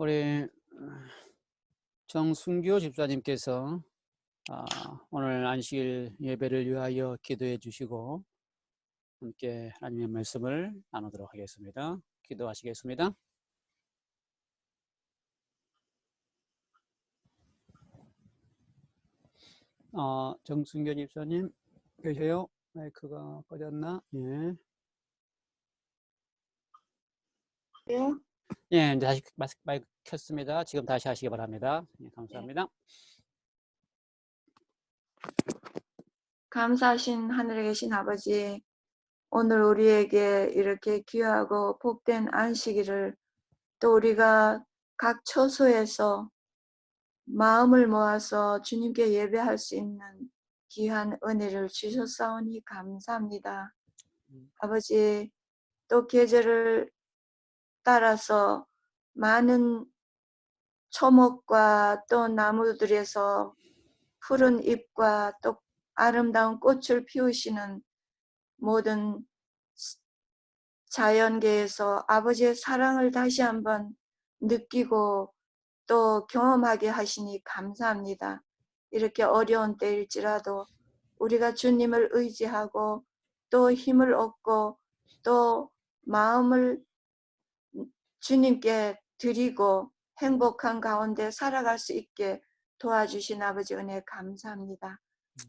우리 정순교 집사님께서 오늘 안식일 예배를 위하여 기도해 주시고 함께 하나님의 말씀을 나누도록 하겠습니다. 기도하시겠습니다. 정순교 집사님 계세요? 마이크가 꺼졌나? 예. 예, 이제 다시 마이크 켰습니다. 지금 다시 하시기 바랍니다. 예, 감사합니다. 감사하신 하늘에 계신 아버지, 오늘 우리에게 이렇게 귀하고 복된 안식일을 또 우리가 각 처소에서 마음을 모아서 주님께 예배할 수 있는 귀한 은혜를 주셨사오니 감사합니다. 아버지, 또 계절을 따라서 많은 초목과 또 나무들에서 푸른 잎과 또 아름다운 꽃을 피우시는 모든 자연계에서 아버지의 사랑을 다시 한번 느끼고 또 경험하게 하시니 감사합니다. 이렇게 어려운 때일지라도 우리가 주님을 의지하고 또 힘을 얻고 또 마음을 주님께 드리고 행복한 가운데 살아갈 수 있게 도와주신 아버지 은혜 감사합니다.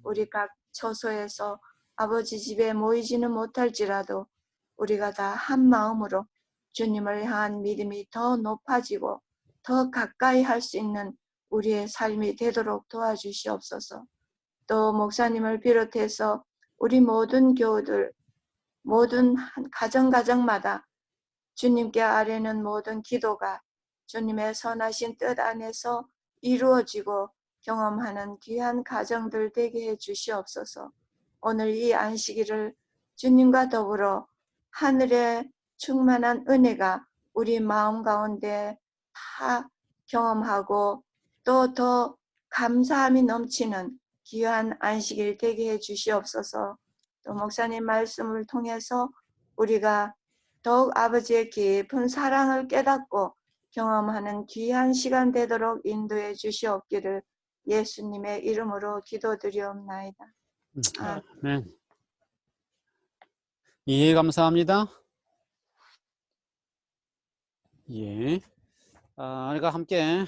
우리 각 처소에서 아버지 집에 모이지는 못할지라도 우리가 다 한 마음으로 주님을 향한 믿음이 더 높아지고 더 가까이 할 수 있는 우리의 삶이 되도록 도와주시옵소서. 또 목사님을 비롯해서 우리 모든 교우들, 모든 가정가정마다 주님께 아뢰는 모든 기도가 주님의 선하신 뜻 안에서 이루어지고 경험하는 귀한 가정들 되게 해 주시옵소서. 오늘 이 안식일을 주님과 더불어 하늘의 충만한 은혜가 우리 마음 가운데 다 경험하고 또 더 감사함이 넘치는 귀한 안식일 되게 해 주시옵소서. 또 목사님 말씀을 통해서 우리가 더욱 아버지의 깊은 사랑을 깨닫고 경험하는 귀한 시간 되도록 인도해 주시옵기를 예수님의 이름으로 기도드리옵나이다. 아멘. 예, 감사합니다. 예. 우리가 함께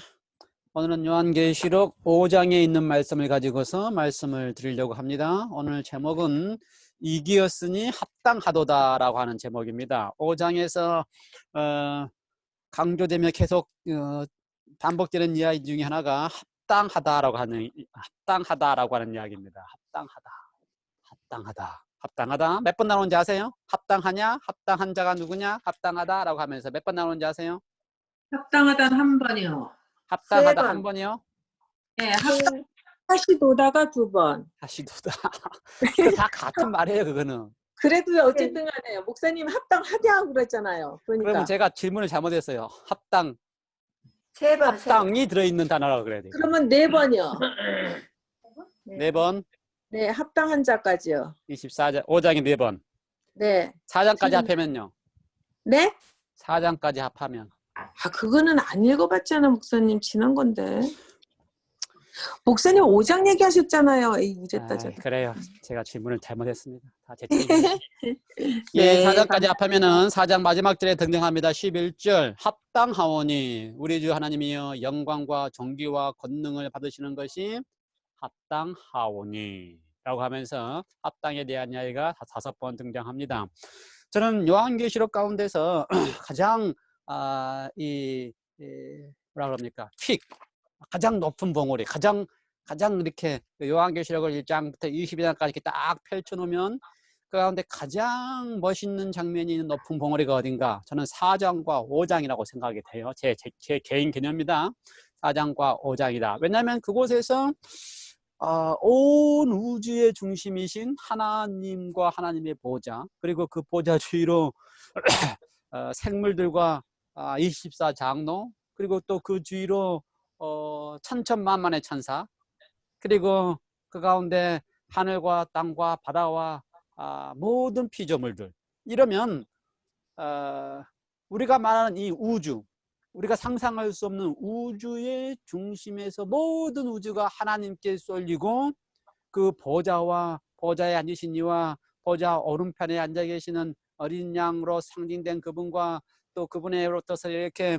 오늘은 요한계시록 5장에 있는 말씀을 가지고서 말씀을 드리려고 합니다. 오늘 제목은 이기었으니 합당하도다라고 하는 제목입니다. 5장에서 강조되며 계속 반복되는 이야기 중에 하나가 합당하다라고 하는 이야기입니다. 합당하다. 몇 번 나오는지 아세요? 합당하냐? 합당한 자가 누구냐? 합당하다라고 하면서 몇 번 나오는지 아세요? 합당하다는 한 번이요. 합당하다 한 번이요? 네, 하시도다가 2번. 하시도다. 다 같은 말이에요, 그거는. 그래도 어쨌든 간에 목사님 합당하냐고 그랬잖아요. 그러니까. 그러면 제가 질문을 잘못했어요. 합당. 3번. 합당이 들어있는 단어라고 그래야 돼요. 그러면 4번이요. 4번. 네, 합당한 자까지요. 24장, 5장에 4번. 네. 4장까지 합하면요. 네? 4장까지 합하면. 그거는 안 읽어봤잖아, 목사님. 지난 건데. 목사님 5장 얘기하셨잖아요. 이랬다 저랬다. 그래요. 제가 질문을 잘못했습니다. 다 제 책임이에요. 네, 4장까지 합하면은 4장 마지막 절에 등장합니다. 11절. 합당하오니 우리 주 하나님이여 영광과 존귀와 권능을 받으시는 것이 합당하오니 라고 하면서 합당에 대한 이야기가 5번 등장합니다. 저는 요한계시록 가운데서 가장 뭐라 그럽니까? 가장 높은 봉우리, 가장 이렇게 요한계시록을 1장부터 22장까지 이렇게 딱 펼쳐놓으면 그 가운데 가장 멋있는 장면이 있는 높은 봉우리가 어딘가? 저는 4장과 5장이라고 생각이 돼요. 제 개인 개념입니다. 4장과 5장이다. 왜냐하면 그곳에서 온 우주의 중심이신 하나님과 하나님의 보좌, 그리고 그 보좌 주위로 생물들과 24장로, 그리고 또 그 주위로 천천만만의 천사, 그리고 그 가운데 하늘과 땅과 바다와 모든 피조물들, 이러면 우리가 말하는 이 우주, 우리가 상상할 수 없는 우주의 중심에서 모든 우주가 하나님께 쏠리고 그 보좌에 앉으신 이와 보좌 오른편에 앉아 계시는 어린 양으로 상징된 그분과 또 그분으로부터 이렇게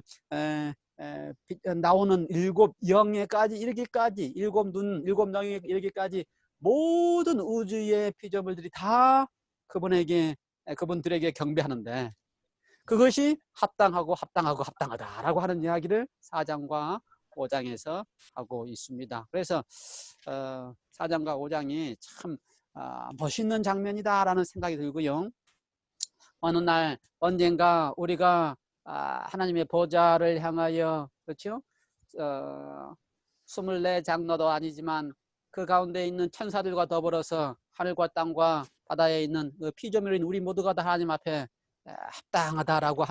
나오는 일곱 영에까지 이르기까지 일곱 눈, 일곱 영에 이르기까지 모든 우주의 피조물들이 다 그분들에게 경배하는데 그것이 합당하다라고 하는 이야기를 4장과 5장에서 하고 있습니다. 그래서 4장과 5장이 참 멋있는 장면이다라는 생각이 들고요. 어느 날 언젠가 우리가 하나님의 보좌를 향하여 그렇죠? 24장로도 아니지만 그 가운데 있는 천사들과 더불어서 하늘과 땅과 바다에 있는 그 피조물인 우리 모두가 다 하나님 앞에 합당하다라고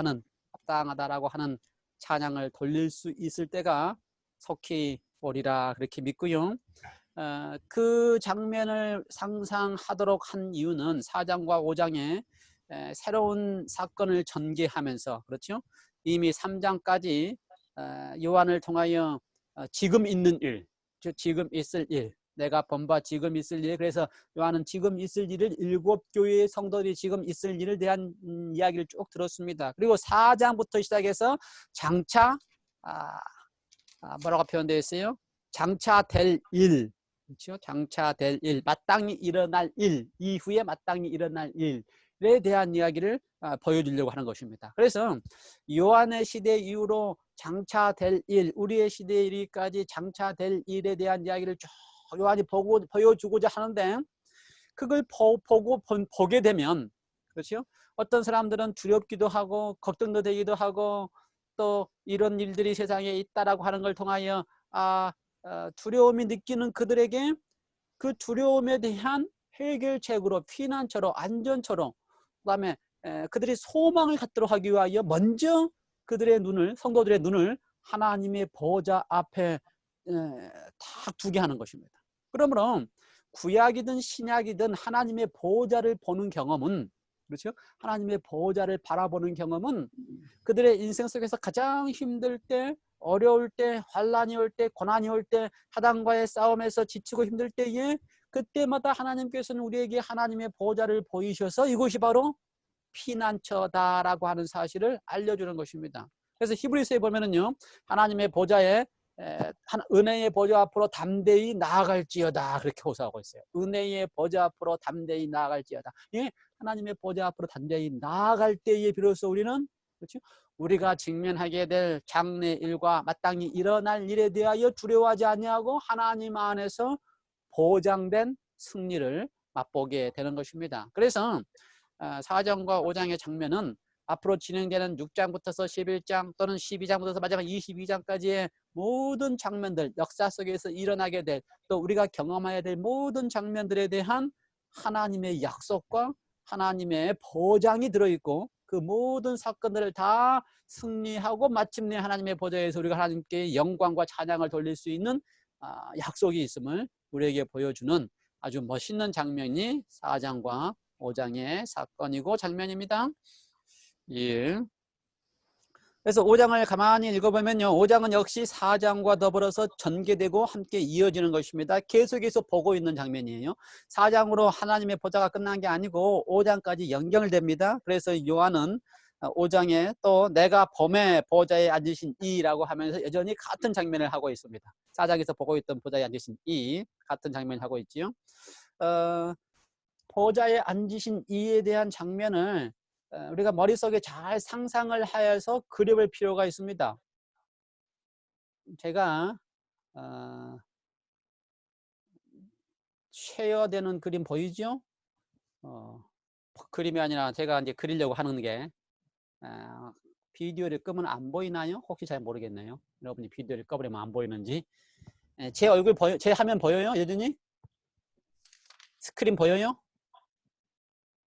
하는 찬양을 돌릴 수 있을 때가 속히 오리라 그렇게 믿고요. 그 장면을 상상하도록 한 이유는 4장과 5장에 새로운 사건을 전개하면서 그렇죠. 이미 3장까지 요한을 통하여 지금 있는 일, 즉 지금 있을 일, 내가 본바 지금 있을 일. 그래서 요한은 지금 있을 일을 7교회의 성도들이 지금 있을 일을 대한 이야기를 쭉 들었습니다. 그리고 4장부터 시작해서 장차 뭐라고 표현되어 있어요? 장차 될 일, 그렇죠? 장차 될 일, 마땅히 일어날 일, 이후에 마땅히 일어날 일에 대한 이야기를 보여주려고 하는 것입니다. 그래서 요한의 시대 이후로 장차 될 일, 우리의 시대에 이르기까지 장차 될 일에 대한 이야기를 쭉 요한이 보여주고자 하는데 그걸 보게 되면 그렇죠? 어떤 사람들은 두렵기도 하고 걱정도 되기도 하고 또 이런 일들이 세상에 있다라고 하는 걸 통하여 두려움이 느끼는 그들에게 그 두려움에 대한 해결책으로 피난처로 안전처로 그다음에 그들이 소망을 갖도록 하기 위하여 먼저 그들의 눈을 성도들의 눈을 하나님의 보좌 앞에 딱 두게 하는 것입니다. 그러므로 구약이든 신약이든 하나님의 보좌를 보는 경험은 그렇죠? 하나님의 보좌를 바라보는 경험은 그들의 인생 속에서 가장 힘들 때, 어려울 때, 환난이 올 때, 고난이 올 때, 사단과의 싸움에서 지치고 힘들 때에 그때마다 하나님께서는 우리에게 하나님의 보좌를 보이셔서 이곳이 바로 피난처다라고 하는 사실을 알려주는 것입니다. 그래서 히브리서에 보면은요, 하나님의 보좌에 은혜의 보좌 앞으로 담대히 나아갈지어다 그렇게 호소하고 있어요. 은혜의 보좌 앞으로 담대히 나아갈지어다. 예, 하나님의 보좌 앞으로 담대히 나아갈 때에 비로소 우리는 그렇죠? 우리가 직면하게 될 장래 일과 마땅히 일어날 일에 대하여 두려워하지 아니하고 하나님 안에서 보장된 승리를 맛보게 되는 것입니다. 그래서 4장과 5장의 장면은 앞으로 진행되는 6장부터서 11장 또는 12장부터서 마지막 22장까지의 모든 장면들, 역사 속에서 일어나게 될 또 우리가 경험해야 될 모든 장면들에 대한 하나님의 약속과 하나님의 보장이 들어있고 그 모든 사건들을 다 승리하고 마침내 하나님의 보좌에서 우리가 하나님께 영광과 찬양을 돌릴 수 있는 약속이 있음을 우리에게 보여주는 아주 멋있는 장면이 4장과 5장의 사건이고 장면입니다. 예. 그래서 5장을 가만히 읽어보면요. 5장은 역시 4장과 더불어서 전개되고 함께 이어지는 것입니다. 계속해서 보고 있는 장면이에요. 4장으로 하나님의 보좌가 끝난 게 아니고 5장까지 연결됩니다. 그래서 요한은 5장에 또 내가 범의 보좌에 앉으신 이라고 하면서 여전히 같은 장면을 하고 있습니다. 4장에서 보고 있던 보좌에 앉으신 이 같은 장면을 하고 있지요. 보좌에 앉으신 이에 대한 장면을 우리가 머릿속에 잘 상상을 하여서 그려볼 필요가 있습니다. 제가 쉐어되는 그림 보이죠? 그림이 아니라 제가 이제 그리려고 하는 게 비디오를 끄면 안 보이나요? 혹시 잘 모르겠네요. 여러분이 비디오를 꺼버리면 안 보이는지. 제 얼굴 제 화면 보여요? 여전히? 스크린 보여요?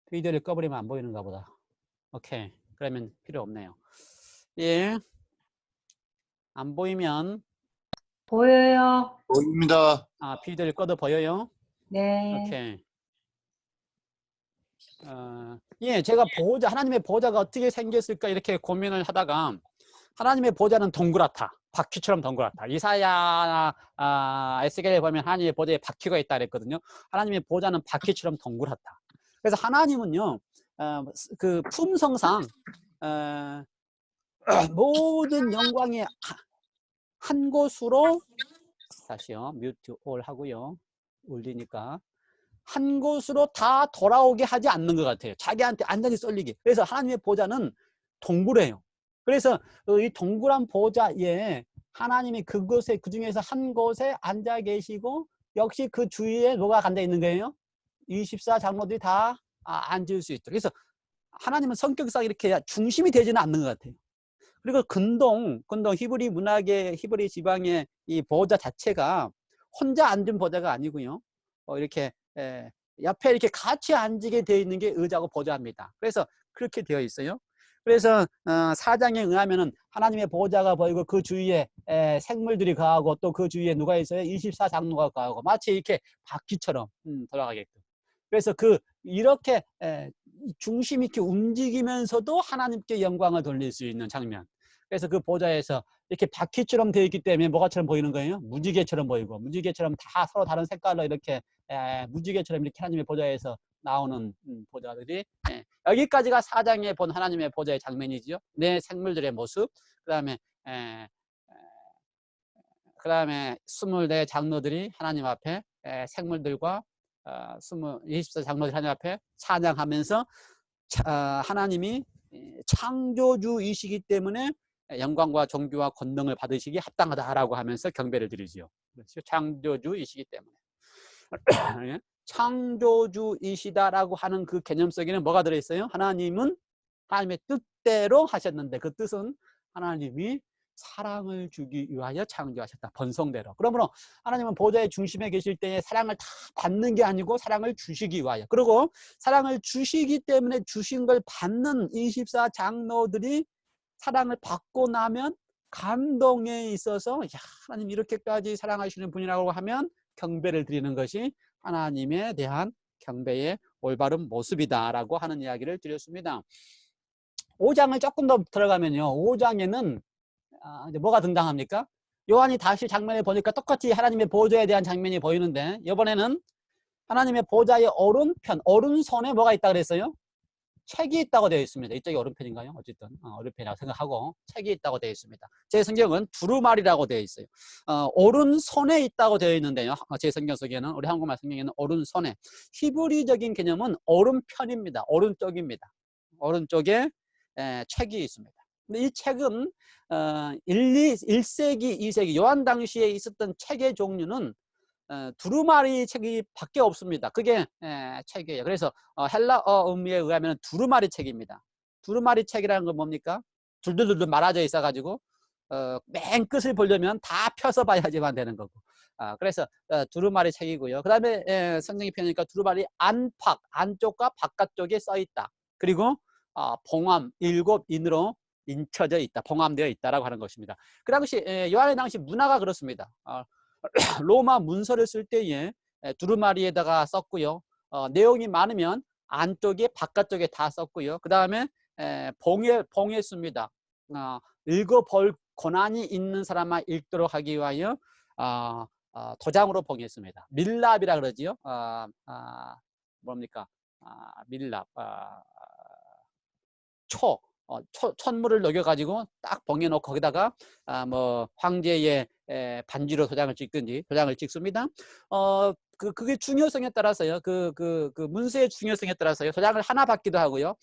비디오를 꺼버리면 안 보이는가 보다. 오케이. 그러면 필요 없네요. 예. 안 보이면 보여요. 보입니다. 비디오를 꺼도 보여요? 네. 오케이. 예, 제가 하나님의 보호자가 어떻게 생겼을까 이렇게 고민을 하다가 하나님의 보좌는 동그랗다. 바퀴처럼 동그랗다. 이사야 에스겔에 보면 하나님의 보좌에 바퀴가 있다 그랬거든요. 하나님의 보좌는 바퀴처럼 동그랗다. 그래서 하나님은요, 그 품성상 모든 영광이 한 곳으로, 다시요, 뮤트 올 하고요, 울리니까 한 곳으로 다 돌아오게 하지 않는 것 같아요. 자기한테 완전히 쏠리게. 그래서 하나님의 보좌는 동그래요. 그래서 이 동그란 보좌에 하나님이 그곳에, 그 중에서 한 곳에 앉아 계시고, 역시 그 주위에 뭐가 앉아 있는 거예요? 24 장로들이 다 앉을 수 있도록. 그래서 하나님은 성격상 이렇게 중심이 되지는 않는 것 같아요. 그리고 근동 히브리 문학의, 히브리 지방의 이 보좌 자체가 혼자 앉은 보좌가 아니고요. 이렇게 옆에 이렇게 같이 앉게 되어 있는 게 의자고 보좌입니다. 그래서 그렇게 되어 있어요. 그래서 4장에 의하면은 하나님의 보좌가 보이고 그 주위에 생물들이 거하고 또 그 주위에 누가 있어요? 24 장로가 거하고 마치 이렇게 바퀴처럼 돌아가게끔. 그래서 이렇게 중심 있게 움직이면서도 하나님께 영광을 돌릴 수 있는 장면. 그래서 그 보좌에서 이렇게 바퀴처럼 되어 있기 때문에 뭐가처럼 보이는 거예요? 무지개처럼 보이고, 무지개처럼 다 서로 다른 색깔로 이렇게 무지개처럼 이렇게 하나님의 보좌에서 나오는 보좌들이, 여기까지가 4장에 본 하나님의 보좌의 장면이지요. 내 생물들의 모습, 그 다음에 24 장로들이 하나님 앞에 생물들과 24 장로들이 하나님 앞에 찬양하면서 하나님이 창조주이시기 때문에 영광과 존귀와 권능을 받으시기 합당하다라고 하면서 경배를 드리지요. 그렇죠? 창조주이시기 때문에. 창조주이시다라고 하는 그 개념 속에는 뭐가 들어있어요? 하나님은 하나님의 뜻대로 하셨는데, 그 뜻은 하나님이 사랑을 주기 위하여 창조하셨다. 번성대로. 그러므로 하나님은 보좌의 중심에 계실 때에 사랑을 다 받는 게 아니고 사랑을 주시기 위하여, 그리고 사랑을 주시기 때문에 주신 걸 받는 24 장로들이 사랑을 받고 나면 감동에 있어서, 야, 하나님 이렇게까지 사랑하시는 분이라고 하면 경배를 드리는 것이 하나님에 대한 경배의 올바른 모습이다라고 하는 이야기를 드렸습니다. 5장을 조금 더 들어가면요, 5장에는 이제 뭐가 등장합니까? 요한이 다시 장면을 보니까 똑같이 하나님의 보좌에 대한 장면이 보이는데, 이번에는 하나님의 보좌의 오른편, 오른손에 뭐가 있다 그랬어요? 책이 있다고 되어 있습니다. 이쪽이 오른편인가요? 어쨌든 오른편이라고 생각하고 책이 있다고 되어 있습니다. 제 성경은 두루마리라고 되어 있어요. 오른손에 있다고 되어 있는데요, 제 성경 속에는, 우리 한국말 성경에는 오른손에. 히브리적인 개념은 오른편입니다. 오른쪽입니다. 오른쪽에 책이 있습니다. 근데 이 책은 1세기, 2세기 요한 당시에 있었던 책의 종류는 두루마리 책이 밖에 없습니다. 그게 책이에요. 그래서 헬라어 의미에 의하면 두루마리 책입니다. 두루마리 책이라는 건 뭡니까? 둘둘둘둘 말아져 있어 가지고 맨 끝을 보려면 다 펴서 봐야지만 되는 거고, 그래서 두루마리 책이고요. 그 다음에 성경이 펴니까 두루마리 안팎, 안쪽과 바깥쪽에 써 있다. 그리고 봉함 7인으로 인쳐져 있다, 봉함되어 있다라고 하는 것입니다. 그 당시 요한의 당시 문화가 그렇습니다. 로마 문서를 쓸 때에 두루마리에다가 썼고요. 내용이 많으면 안쪽에 바깥쪽에 다 썼고요. 그 다음에 봉했습니다. 읽어볼 권한이 있는 사람만 읽도록 하기 위하여 도장으로 봉했습니다. 밀랍이라 그러지요. 뭡니까? 밀랍, 천물을 녹여가지고 딱 봉해놓고 거기다가 뭐 황제의 반지로 도장을 찍든지 도장을 찍습니다. 그게 중요성에 따라서요. 그 문서의 중요성에 따라서요. 도장을 하나 받기도 하고요.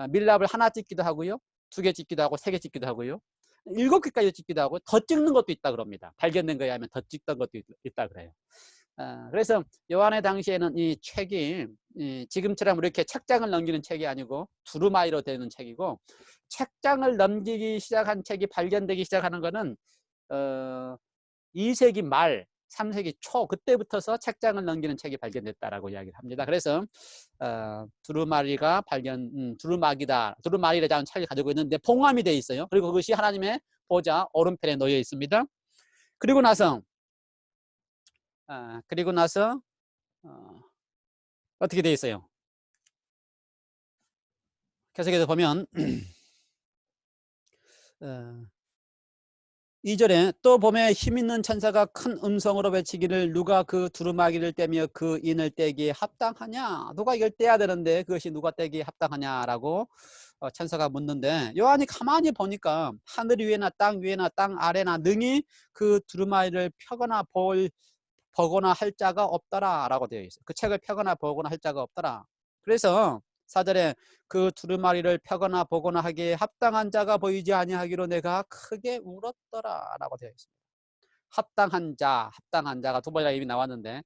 밀랍을 하나 찍기도 하고요. 2개 찍기도 하고 3개 찍기도 하고요. 7개까지 찍기도 하고 더 찍는 것도 있다 그럽니다. 발견된 거에 하면 더 찍던 것도 있다 그래요. 그래서 요한의 당시에는 이 책이 지금처럼 이렇게 책장을 넘기는 책이 아니고 두루마리로 되는 책이고, 책장을 넘기기 시작한 책이 발견되기 시작하는 거는 2세기 말 3세기 초 그때부터서 책장을 넘기는 책이 발견됐다라고 이야기를 합니다. 그래서 두루마리가 두루마리라는 책을 가지고 있는데 봉함이 되어 있어요. 그리고 그것이 하나님의 보좌 오른편에 놓여 있습니다. 그리고 나서 어떻게 되어 있어요? 계속해서 보면 2절에 또 봄에 힘있는 천사가 큰 음성으로 외치기를 누가 그 두루마기를 떼며 그 인을 떼기에 합당하냐? 누가 이걸 떼야 되는데 그것이 누가 떼기에 합당하냐라고 천사가 묻는데, 요한이 가만히 보니까 하늘 위에나 땅 위에나 땅 아래나 능히 그 두루마기를 펴거나 보거나 할 자가 없더라 라고 되어 있어요. 그 책을 펴거나 보거나 할 자가 없더라. 그래서 4절에 그 두루마리를 펴거나 보거나 하기에 합당한 자가 보이지 아니하기로 내가 크게 울었더라 라고 되어 있습니다. 합당한 자가 두 번이나 이미 나왔는데,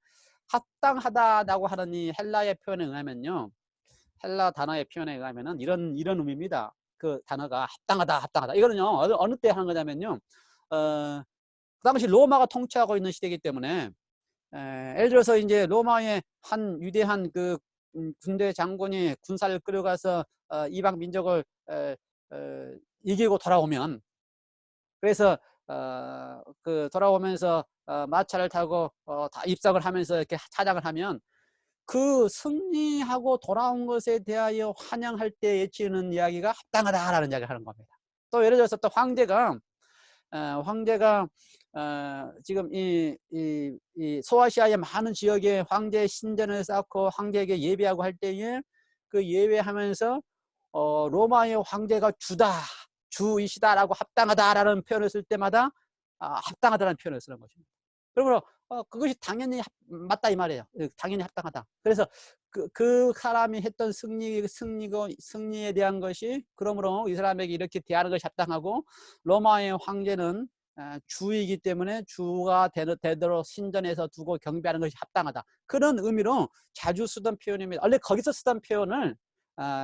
합당하다라고 하는 이 헬라의 표현에 의하면요, 헬라 단어의 표현에 의하면은 이런 의미입니다. 그 단어가 합당하다. 이거는요, 어느 때 하는 거냐면요, 그 당시 로마가 통치하고 있는 시대이기 때문에, 예를 들어서 이제 로마의 한 위대한 그 군대 장군이 군사를 끌어가서 이방 민족을 이기고 돌아오면, 그래서 그 돌아오면서 마차를 타고 다 입성을 하면서 이렇게 차장을 하면, 그 승리하고 돌아온 것에 대하여 환영할 때 외치는 이야기가 합당하다라는 이야기를 하는 겁니다. 또 예를 들어서 또 황제가 지금 이 소아시아의 많은 지역에 황제 신전을 쌓고 황제에게 예배하고 할 때에 그 예배하면서 로마의 황제가 주이시다라고 합당하다라는 표현을 쓸 때마다 합당하다라는 표현을 쓰는 것입니다. 그러므로 그것이 당연히 맞다 이 말이에요. 당연히 합당하다. 그래서 그 사람이 했던 승리에 대한 것이, 그러므로 이 사람에게 이렇게 대하는 것이 합당하고, 로마의 황제는 주이기 때문에 주가 되도록 신전에서 두고 경배하는 것이 합당하다. 그런 의미로 자주 쓰던 표현입니다. 원래 거기서 쓰던 표현을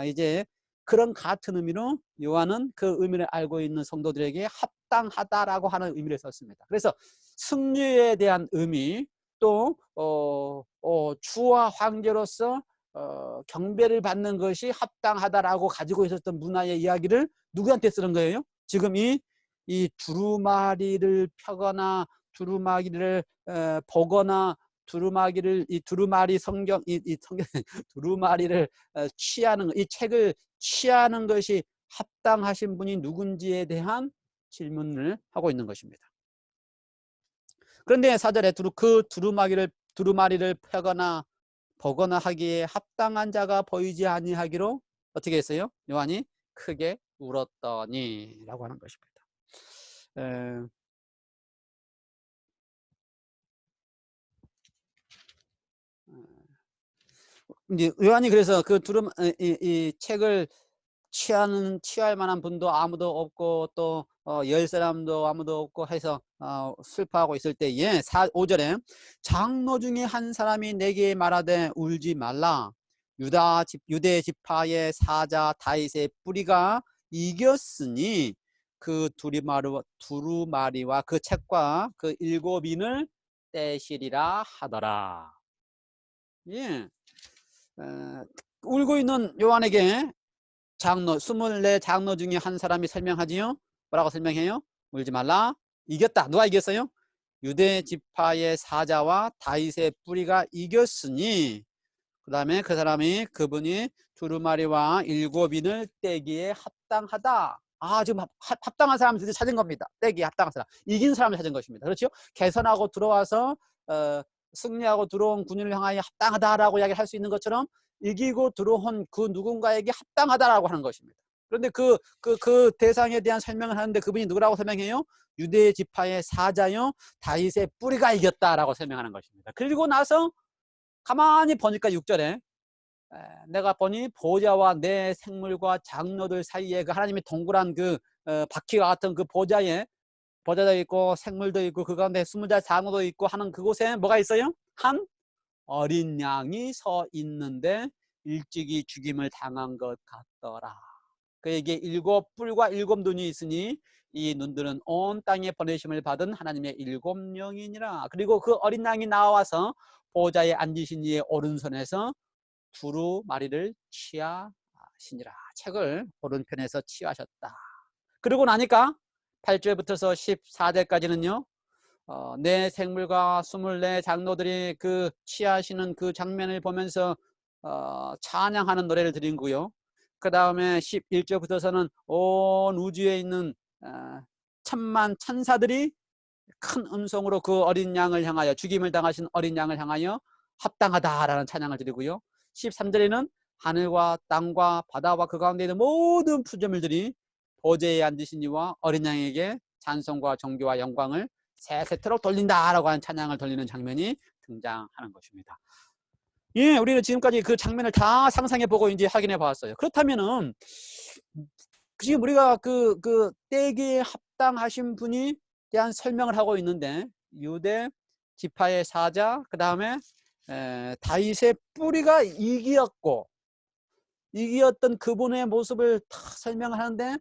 이제 그런 같은 의미로 요한은 그 의미를 알고 있는 성도들에게 합당하다라고 하는 의미를 썼습니다. 그래서 승리에 대한 의미, 또 주와 황제로서 경배를 받는 것이 합당하다라고 가지고 있었던 문화의 이야기를 누구한테 쓰는 거예요? 지금 이 두루마리를 펴거나 두루마기를 보거나 두루마리 성경 두루마리를 취하는, 이 책을 취하는 것이 합당하신 분이 누군지에 대한 질문을 하고 있는 것입니다. 그런데 4절에 그 두루마리를 펴거나 보거나 하기에 합당한 자가 보이지 아니하기로 어떻게 했어요? 요한이 크게 울었더니 라고 하는 것입니다. 이제 요한이 그래서 그 이 책을 취할 만한 분도 아무도 없고, 또 열 사람도 아무도 없고 해서 슬퍼하고 있을 때에 5절에 장로 중에 한 사람이 내게 말하되 울지 말라. 유대 지파의 사자 다윗의 뿌리가 이겼으니 그 두루마리와 그 책과 그 7인을 떼시리라 하더라. 예. 울고 있는 요한에게 24 장로 중에 한 사람이 설명하지요. 뭐라고 설명해요? 울지 말라. 이겼다. 누가 이겼어요? 유대 지파의 사자와 다윗의 뿌리가 이겼으니, 그 다음에 그분이 두루마리와 7인을 떼기에 합당하다. 지금 합당한 사람을 드디어 찾은 겁니다. 떼기에 합당한 사람, 이긴 사람을 찾은 것입니다. 그렇죠? 개선하고 들어와서 승리하고 들어온 군인을 향하여 합당하다라고 이야기를 할 수 있는 것처럼, 이기고 들어온 그 누군가에게 합당하다라고 하는 것입니다. 그런데 그 대상에 대한 설명을 하는데, 그분이 누구라고 설명해요? 유대 지파의 사자요 다윗의 뿌리가 이겼다라고 설명하는 것입니다. 그리고 나서 가만히 보니까 6절에 내가 보니 보좌와 내 생물과 장로들 사이에 그 하나님의 동그란 그 바퀴와 같은 그 보좌도 있고 생물도 있고 그 가운데 20자 장로도 있고 하는 그곳에 뭐가 있어요? 한 어린 양이 서 있는데 일찍이 죽임을 당한 것 같더라. 그에게 7뿔과 7눈이 있으니 이 눈들은 온 땅에 보내심을 받은 하나님의 7영이니라. 그리고 그 어린 양이 나와서 보좌에 앉으신 이의 오른손에서 두루마리를 취하시니라. 책을 오른편에서 취하셨다. 그러고 나니까 8절부터서 14절까지는요, 내 생물과 24 장로들이 그 취하시는 그 장면을 보면서 찬양하는 노래를 드린 거요. 그 다음에 11절부터서는 온 우주에 있는 천만 천사들이 큰 음성으로 그 어린 양을 향하여, 죽임을 당하신 어린 양을 향하여 합당하다라는 찬양을 드리고요. 13절에는 하늘과 땅과 바다와 그 가운데 있는 모든 피조물들이 보좌에 앉으신 이와 어린 양에게 찬송과 존귀와 영광을 세세토록 돌린다라고 하는 찬양을 돌리는 장면이 등장하는 것입니다. 예, 우리는 지금까지 그 장면을 다 상상해 보고 이제 확인해 봤어요. 그렇다면은 지금 우리가 그 때기에 합당하신 분이 대한 설명을 하고 있는데, 유대 지파의 사자, 그 다음에 다윗의 뿌리가 이기였고, 이기였던 그분의 모습을 다 설명을 하는데,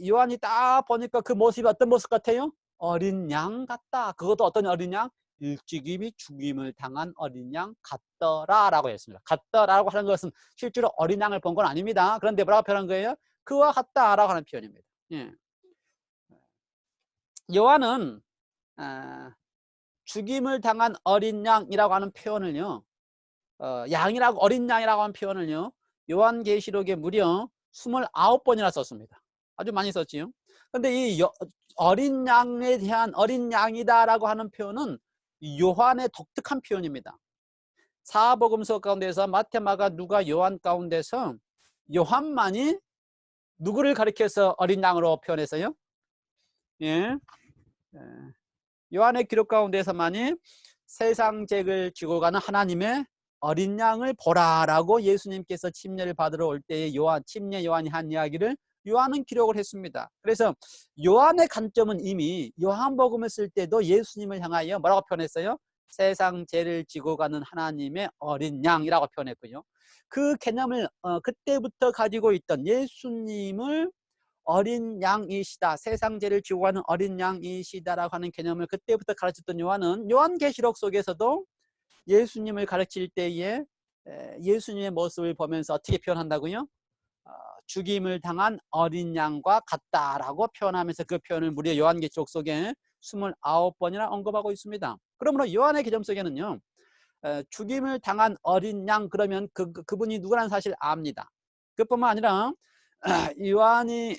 요한이 딱 보니까 그 모습이 어떤 모습 같아요? 어린 양 같다. 그것도 어떤 어린 양? 일찍이 및 죽임을 당한 어린 양 같더라 라고 했습니다. 같더라고 하는 것은 실제로 어린 양을 본 건 아닙니다. 그런데 뭐라고 표현한 거예요? 그와 같다라고 하는 표현입니다. 예. 요한은 죽임을 당한 어린 양이라고 하는 표현을요, 어린 양이라고 하는 표현을요, 요한계시록에 무려 29번이나 썼습니다. 아주 많이 썼지요. 근데 이 어린 양에 대한 어린 양이다라고 하는 표현은 요한의 독특한 표현입니다. 사복음서 가운데서 마태, 마가, 누가, 요한 가운데서 요한만이 누구를 가리켜서 어린 양으로 표현했어요? 예. 요한의 기록 가운데서만이 세상 죄를 지고 가는 하나님의 어린 양을 보라라고 예수님께서 침례를 받으러 올 때에 침례 요한이 한 이야기를 요한은 기록을 했습니다. 그래서 요한의 관점은 이미 요한복음을 쓸 때도 예수님을 향하여 뭐라고 표현했어요? 세상 죄를 지고 가는 하나님의 어린 양이라고 표현했고요. 그 개념을 그때부터 가지고 있던 예수님을 어린 양이시다, 세상 죄를 지고 가는 어린 양이시다라고 하는 개념을 그때부터 가르쳤던 요한은 요한계시록 속에서도 예수님을 가르칠 때에 예수님의 모습을 보면서 어떻게 표현한다고요? 죽임을 당한 어린 양과 같다라고 표현하면서 그 표현을 무려 요한계시록 속에 29번이나 언급하고 있습니다. 그러므로 요한의 개념 속에는요, 죽임을 당한 어린 양, 그러면 그분이 누구라는 사실 압니다. 그뿐만 아니라 요한이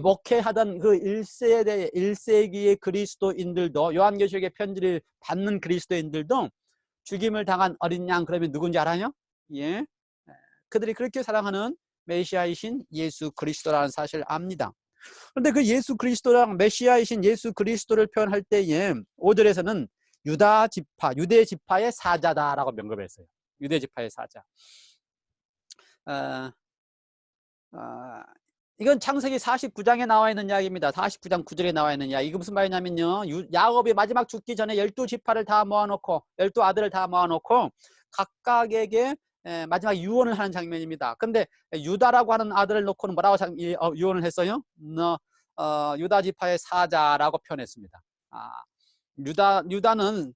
목회하던 그 1세기의 그리스도인들도, 요한계시록의 편지를 받는 그리스도인들도 죽임을 당한 어린 양, 그러면 누군지 알아요? 예, 그들이 그렇게 사랑하는 메시아이신 예수 그리스도라는 사실을 압니다. 그런데 그 예수 그리스도랑 메시아이신 예수 그리스도를 표현할 때에 5절에서는 유대 지파의 사자다라고 명급했어요. 유대 지파의 사자. 이건 창세기 49장에 나와 있는 이야기입니다. 49장 9절에 나와 있는 이야기. 이게 무슨 말이냐면요, 야곱이 마지막 죽기 전에 12지파를 다 모아놓고, 12아들을 다 모아놓고 각각에게 마지막 유언을 하는 장면입니다. 근데 유다라고 하는 아들을 놓고는 뭐라고 유언을 했어요? 유다 지파의 사자라고 표현했습니다. 유다는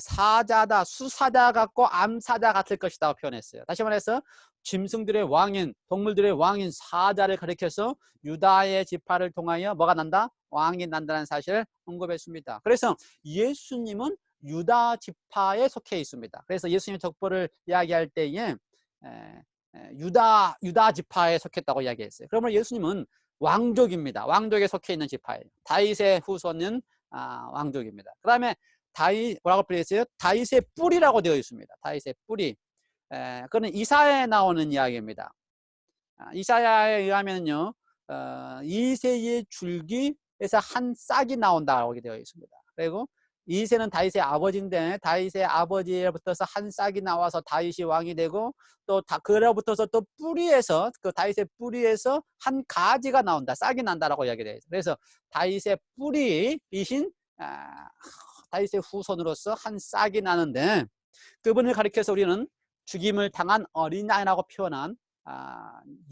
사자다, 수사자 같고 암사자 같을 것이다 표현했어요. 다시 말해서 짐승들의 왕인, 동물들의 왕인 사자를 가리켜서 유다의 지파를 통하여 뭐가 난다? 왕이 난다는 사실을 언급했습니다. 그래서 예수님은 유다 지파에 속해 있습니다. 그래서 예수님의 족보를 이야기할 때에 유다 지파에 속했다고 이야기했어요. 그러면 예수님은 왕족입니다. 왕족에 속해 있는 지파예요. 다윗의 후손은 왕족입니다. 그 다음에 뭐라고 표현했어요? 다윗의 뿌리라고 되어 있습니다. 다윗의 뿌리. 그거는 이사야에 나오는 이야기입니다. 이사야에 의하면요, 이새의 줄기에서 한 싹이 나온다고 되어 있습니다. 그리고 이새는 다윗의 아버지인데 다윗의 아버지로부터서 한 싹이 나와서 다윗이 왕이 되고, 또 그로부터서 또 뿌리에서, 그 다윗의 뿌리에서 한 가지가 나온다, 싹이 난다라고 이야기되어 있어요. 그래서 다윗의 뿌리이신 다윗의 후손으로서 한 싹이 나는데, 그분을 가리켜서 우리는 죽임을 당한 어린 양이라고 표현한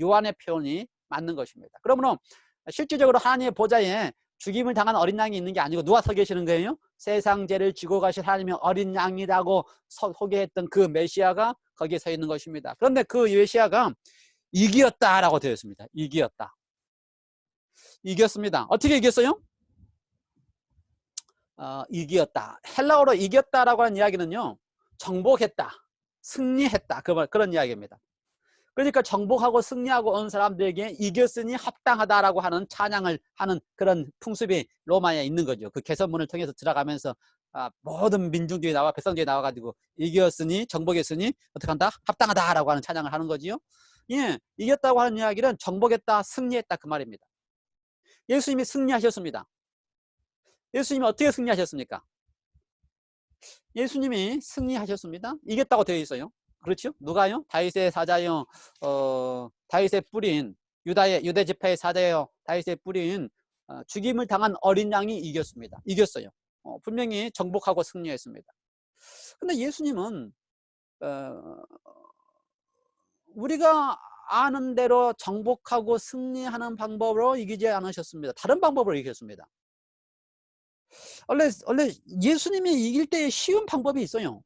요한의 표현이 맞는 것입니다. 그러므로 실질적으로 하나님의 보좌에 죽임을 당한 어린 양이 있는 게 아니고 누가 서 계시는 거예요? 세상 죄를 지고 가실 하나님의 어린 양이라고 소개했던 그 메시아가 거기에 서 있는 것입니다. 그런데 그 메시아가 이기었다라고 되어 있습니다. 이겼습니다. 어떻게 이겼어요? 이기었다. 헬라어로 이겼다라고 하는 이야기는요, 정복했다, 승리했다, 그런 이야기입니다. 그러니까 정복하고 승리하고 온 사람들에게 이겼으니 합당하다라고 하는 찬양을 하는 그런 풍습이 로마에 있는 거죠. 그 개선문을 통해서 들어가면서 모든 민중들이 나와 백성들이 나와가지고 이겼으니 정복했으니 어떻게 한다? 합당하다라고 하는 찬양을 하는 거지요. 예, 이겼다고 하는 이야기는 정복했다, 승리했다 그 말입니다. 예수님이 승리하셨습니다. 예수님이 어떻게 승리하셨습니까? 예수님이 승리하셨습니다. 이겼다고 되어 있어요. 그렇죠? 누가요? 다윗의 사자요, 다윗의 뿌린 유대 지파의 사자요, 다윗의 뿌린 죽임을 당한 어린 양이 이겼습니다. 이겼어요. 분명히 정복하고 승리했습니다. 근데 예수님은 우리가 아는 대로 정복하고 승리하는 방법으로 이기지 않으셨습니다. 다른 방법으로 이겼습니다. 원래 예수님이 이길 때 쉬운 방법이 있어요.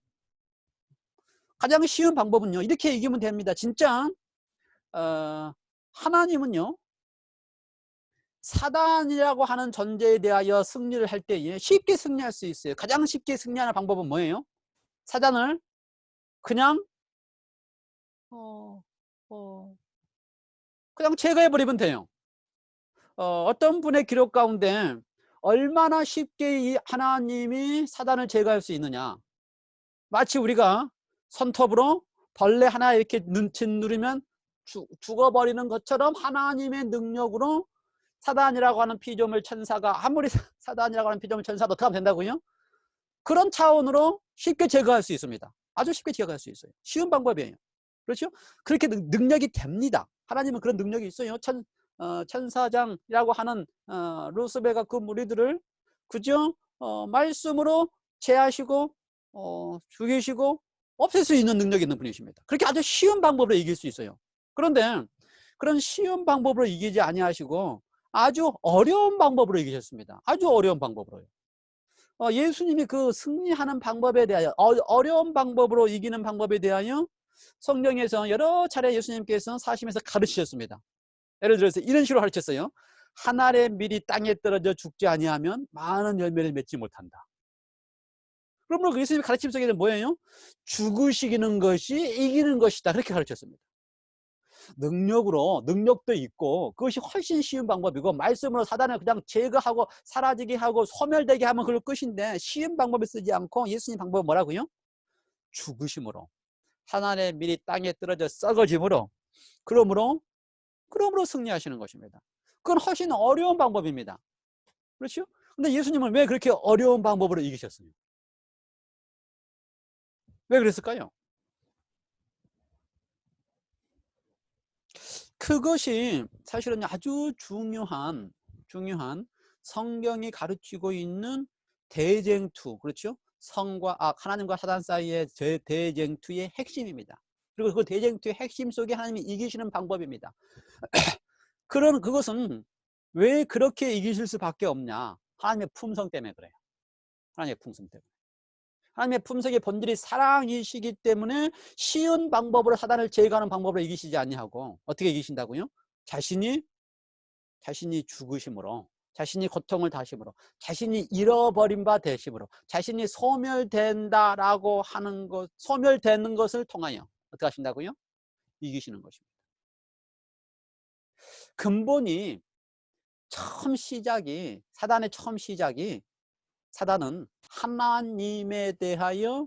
가장 쉬운 방법은요, 이렇게 이기면 됩니다. 진짜 하나님은요, 사단이라고 하는 존재에 대하여 승리를 할 때에 쉽게 승리할 수 있어요. 가장 쉽게 승리하는 방법은 뭐예요? 사단을 그냥 그냥 제거해버리면 돼요. 어떤 분의 기록 가운데 얼마나 쉽게 이 하나님이 사단을 제거할 수 있느냐, 마치 우리가 손톱으로 벌레 하나 이렇게 누르면 죽어버리는 것처럼 하나님의 능력으로 사단이라고 하는 피조물 천사가, 아무리 사단이라고 하는 피조물 천사도 어떻게 하면 된다고요? 그런 차원으로 쉽게 제거할 수 있습니다. 아주 쉽게 제거할 수 있어요. 쉬운 방법이에요. 그렇죠? 그렇게 능력이 됩니다. 하나님은 그런 능력이 있어요. 천사장이라고 하는 루스베가 그 무리들을 그저 말씀으로 제하시고 죽이시고 없앨 수 있는 능력이 있는 분이십니다. 그렇게 아주 쉬운 방법으로 이길 수 있어요. 그런데 그런 쉬운 방법으로 이기지 아니하시고 아주 어려운 방법으로 이기셨습니다. 아주 어려운 방법으로요. 예수님이 그 승리하는 방법에 대하여, 어려운 방법으로 이기는 방법에 대하여 성경에서 여러 차례 예수님께서 사심에서 가르치셨습니다. 예를 들어서 이런 식으로 가르쳤어요. 한 알의 밀이 땅에 떨어져 죽지 아니하면 많은 열매를 맺지 못한다. 그러므로 예수님의 가르침 속에는 뭐예요? 죽으시는 것이 이기는 것이다, 그렇게 가르쳤습니다. 능력도 있고 그것이 훨씬 쉬운 방법이고, 말씀으로 사단을 그냥 제거하고 사라지게 하고 소멸되게 하면 그걸 끝인데, 쉬운 방법을 쓰지 않고 예수님 방법은 뭐라고요? 죽으심으로, 하나님의 밀이 땅에 떨어져 썩어짐으로, 그러므로 승리하시는 것입니다. 그건 훨씬 어려운 방법입니다. 그렇죠? 근데 예수님은 왜 그렇게 어려운 방법으로 이기셨어요? 왜 그랬을까요? 그것이 사실은 아주 중요한 성경이 가르치고 있는 대쟁투, 그렇죠? 하나님과 사단 사이의 대쟁투의 핵심입니다. 그리고 그 대쟁투의 핵심 속에 하나님이 이기시는 방법입니다. 그것은 왜 그렇게 이기실 수밖에 없냐? 하나님의 품성 때문에 그래요. 하나님의 품성 때문에. 하나님의 품성의 본질이 사랑이시기 때문에 쉬운 방법으로 사단을 제거하는 방법으로 이기시지 아니하고 어떻게 이기신다고요? 자신이 죽으심으로, 자신이 고통을 다심으로, 자신이 잃어버린 바 되심으로, 자신이 소멸된다라고 하는 것, 소멸되는 것을 통하여 어떻게 하신다고요? 이기시는 것입니다. 근본이 사단의 처음 시작이, 사단은 하나님에 대하여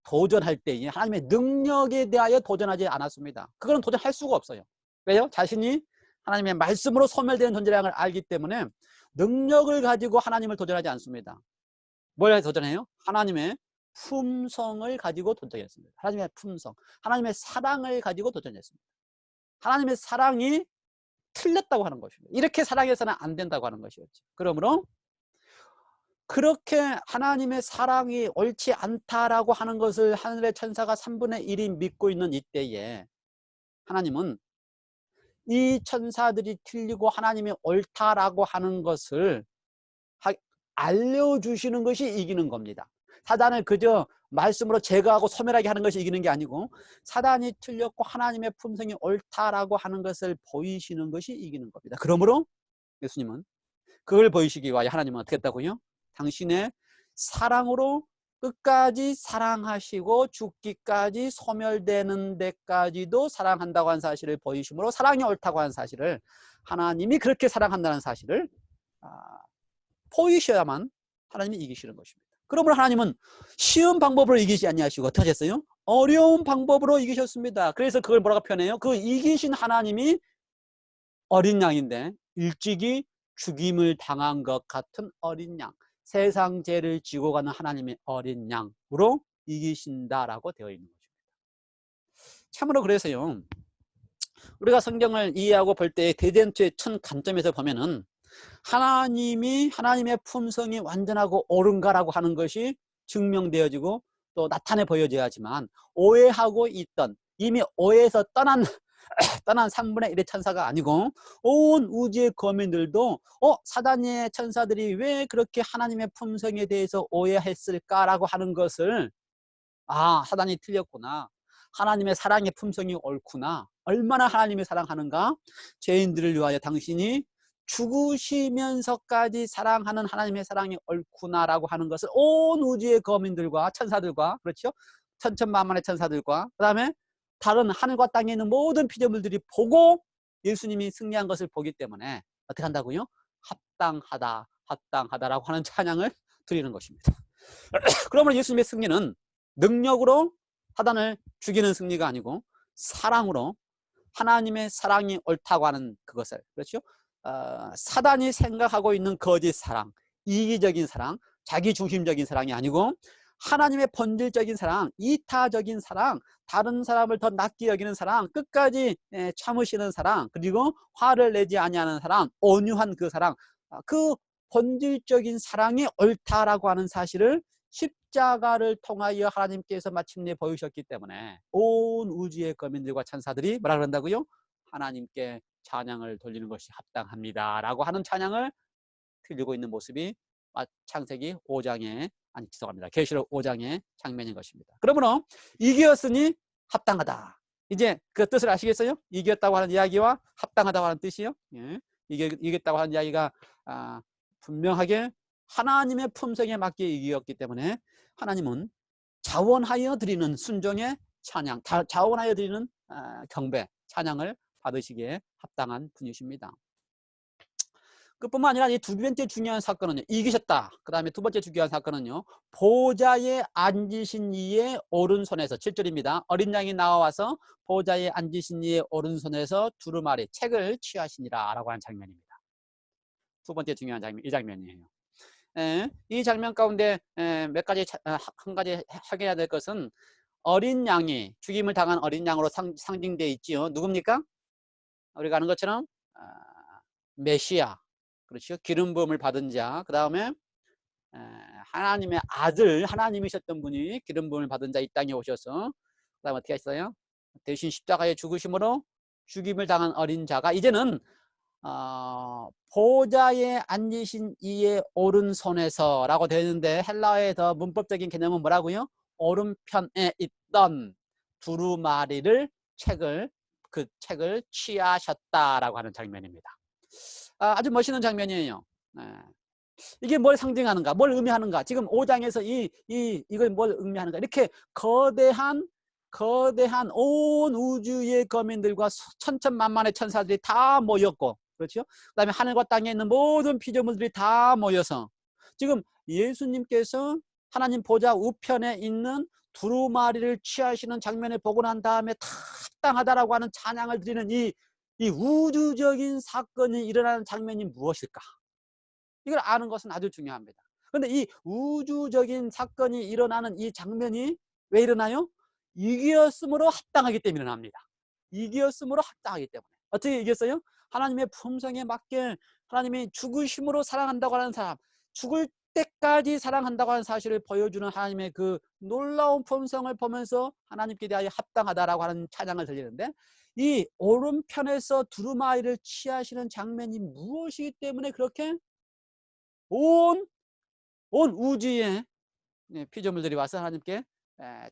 도전할 때에 하나님의 능력에 대하여 도전하지 않았습니다. 그거는 도전할 수가 없어요. 왜요? 자신이 하나님의 말씀으로 소멸되는 존재라는 걸 알기 때문에 능력을 가지고 하나님을 도전하지 않습니다. 뭘 도전해요? 하나님의 품성을 가지고 도전했습니다. 하나님의 품성, 하나님의 사랑을 가지고 도전했습니다. 하나님의 사랑이 틀렸다고 하는 것입니다. 이렇게 사랑해서는 안 된다고 하는 것이었죠. 그러므로 그렇게 하나님의 사랑이 옳지 않다라고 하는 것을 하늘의 천사가 3분의 1이 믿고 있는 이때에 하나님은 이 천사들이 틀리고 하나님이 옳다라고 하는 것을 알려주시는 것이 이기는 겁니다. 사단을 그저 말씀으로 제거하고 소멸하게 하는 것이 이기는 게 아니고, 사단이 틀렸고 하나님의 품성이 옳다라고 하는 것을 보이시는 것이 이기는 겁니다. 그러므로 예수님은 그걸 보이시기 위하여 하나님은 어떻게 했다고요? 당신의 사랑으로 끝까지 사랑하시고 죽기까지 소멸되는 데까지도 사랑한다고 하는 사실을 보이심으로 사랑이 옳다고 하는 사실을, 하나님이 그렇게 사랑한다는 사실을 보이셔야만 하나님이 이기시는 것입니다. 그러므로 하나님은 쉬운 방법으로 이기지 아니하시고 어떻게 하셨어요? 어려운 방법으로 이기셨습니다. 그래서 그걸 뭐라고 표현해요? 그 이기신 하나님이 어린 양인데 일찍이 죽임을 당한 것 같은 어린 양, 세상 죄를 지고 가는 하나님의 어린 양으로 이기신다라고 되어 있는 것입니다. 참으로 그래서요, 우리가 성경을 이해하고 볼 때 대전투의 첫 관점에서 보면은 하나님이, 하나님의 품성이 완전하고 옳은가라고 하는 것이 증명되어지고 또 나타내 보여져야지만, 오해하고 있던, 이미 오해에서 떠난 3분의 1의 천사가 아니고 온 우주의 거민들도 사단의 천사들이 왜 그렇게 하나님의 품성에 대해서 오해했을까라고 하는 것을, 사단이 틀렸구나, 하나님의 사랑의 품성이 옳구나, 얼마나 하나님이 사랑하는가, 죄인들을 위하여 당신이 죽으시면서까지 사랑하는 하나님의 사랑이 옳구나라고 하는 것을 온 우주의 거민들과 천사들과, 그렇죠, 천천만만의 천사들과 그 다음에 다른 하늘과 땅에 있는 모든 피조물들이 보고 예수님이 승리한 것을 보기 때문에 어떻게 한다고요? 합당하다, 합당하다라고 하는 찬양을 드리는 것입니다. 그러므로 예수님의 승리는 능력으로 사단을 죽이는 승리가 아니고 사랑으로, 하나님의 사랑이 옳다고 하는 그것을, 그렇죠? 사단이 생각하고 있는 거짓 사랑, 이기적인 사랑, 자기 중심적인 사랑이 아니고 하나님의 본질적인 사랑, 이타적인 사랑, 다른 사람을 더 낫게 여기는 사랑, 끝까지 참으시는 사랑, 그리고 화를 내지 아니하는 사랑, 온유한 그 사랑, 그 본질적인 사랑이 옳다라고 하는 사실을 십자가를 통하여 하나님께서 마침내 보이셨기 때문에 온 우주의 거민들과 천사들이 뭐라 그런다고요? 하나님께 찬양을 돌리는 것이 합당합니다 라고 하는 찬양을 들리고 있는 모습이 창세기 5장의, 죄송합니다, 계시록 5장의 장면인 것입니다. 그러므로 이기었으니 합당하다, 이제 그 뜻을 아시겠어요? 이겼다고 하는 이야기와 합당하다고 하는 뜻이요. 예. 이겼다고 하는 이야기가 분명하게 하나님의 품성에 맞게 이기었기 때문에 하나님은 자원하여 드리는 순종의 찬양, 자원하여 드리는 경배, 찬양을 받으시기에 합당한 분이십니다. 그뿐만 아니라 이 두 번째 중요한 사건은요, 이기셨다. 그 다음에 두 번째 중요한 사건은요, 보좌에 앉으신 이의 오른손에서, 7절입니다. 어린 양이 나와서 보좌에 앉으신 이의 오른손에서 두루마리, 책을 취하시니라 라고 하는 장면입니다. 두 번째 중요한 장면, 이 장면이에요. 이 장면 가운데 한 가지 확인해야 될 것은, 어린 양이, 죽임을 당한 어린 양으로 상징되어 있지요. 누굽니까? 우리가 아는 것처럼 메시아, 그렇죠, 기름 부음을 받은 자, 그 다음에 하나님의 아들, 하나님이셨던 분이 기름 부음을 받은 자 이 땅에 오셔서 그 다음에 어떻게 하셨어요? 대신 십자가에 죽으심으로 죽임을 당한 어린 자가 이제는 보좌에 앉으신 이의 오른손에서 라고 되어 있는데, 헬라어의 더 문법적인 개념은 뭐라고요? 오른편에 있던 두루마리를, 그 책을 취하셨다라고 하는 장면입니다. 아주 멋있는 장면이에요. 이게 뭘 상징하는가, 뭘 의미하는가, 지금 5장에서 이걸 뭘 의미하는가, 이렇게 거대한 온 우주의 거민들과 천천만만의 천사들이 다 모였고, 그렇죠? 그 다음에 하늘과 땅에 있는 모든 피조물들이 다 모여서 지금 예수님께서 하나님 보좌 우편에 있는 두루마리를 취하시는 장면을 보고 난 다음에 다 합당하다라고 하는 찬양을 드리는 이 우주적인 사건이 일어나는 장면이 무엇일까? 이걸 아는 것은 아주 중요합니다. 그런데 이 우주적인 사건이 일어나는 이 장면이 왜 일어나요? 이기었으므로 합당하기 때문에 일어납니다. 이기었으므로 합당하기 때문에. 어떻게 이겼어요? 하나님의 품성에 맞게 하나님이 죽으심으로 사랑한다고 하는 사람, 죽을 때까지 사랑한다고 하는 사실을 보여주는 하나님의 그 놀라운 품성을 보면서 하나님께 대하여 합당하다라고 하는 찬양을 드리는데, 이 오른편에서 두루마리를 취하시는 장면이 무엇이기 때문에 그렇게 온 우주의 피조물들이 와서 하나님께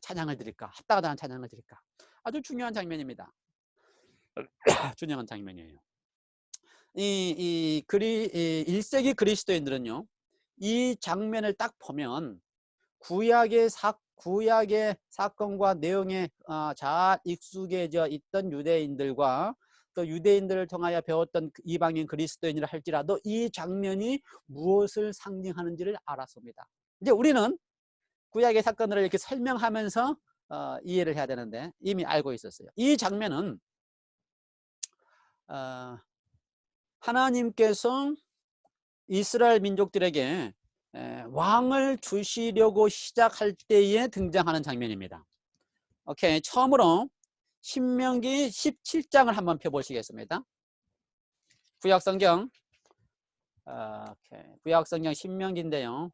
찬양을 드릴까, 합당하다는 찬양을 드릴까. 아주 중요한 장면입니다. 중요한 장면이에요. 1세기 그리스도인들은요, 이 장면을 딱 보면 구약의 사건과 내용에 잘 익숙해져 있던 유대인들과 또 유대인들을 통하여 배웠던 이방인 그리스도인이라 할지라도 이 장면이 무엇을 상징하는지를 알았습니다. 이제 우리는 구약의 사건들을 이렇게 설명하면서 이해를 해야 되는데 이미 알고 있었어요. 이 장면은 하나님께서 이스라엘 민족들에게 왕을 주시려고 시작할 때에 등장하는 장면입니다. 오케이, 처음으로 신명기 17장을 한번 펴보시겠습니다. 구약성경 구약성경 신명기인데요.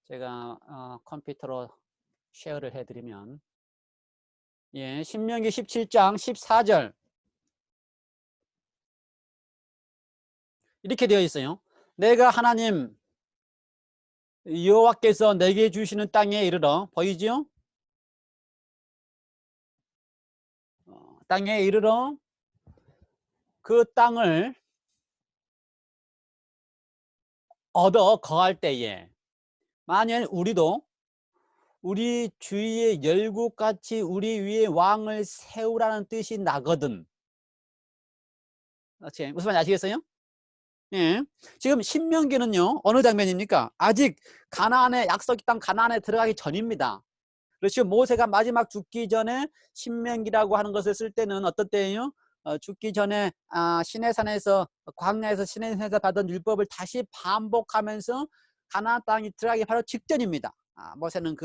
제가 컴퓨터로 쉐어를 해드리면 신명기 17장 14절 이렇게 되어 있어요. 내가 하나님 여호와께서 내게 주시는 땅에 이르러, 보이죠? 땅에 이르러 그 땅을 얻어 거할 때에 만일 우리도 우리 주위의 열국같이 우리 위에 왕을 세우라는 뜻이 나거든. 무슨 말인지 아시겠어요? 예. 지금 신명기는요 어느 장면입니까? 아직 가나안의 약속 땅 가나안에 들어가기 전입니다. 그렇죠. 모세가 마지막 죽기 전에 신명기라고 하는 것을 쓸 때는 어떤 때예요? 죽기 전에 시내산에서 광야에서 시내산에서 받은 율법을 다시 반복하면서 가나안 땅이 들어가기 바로 직전입니다. 모세는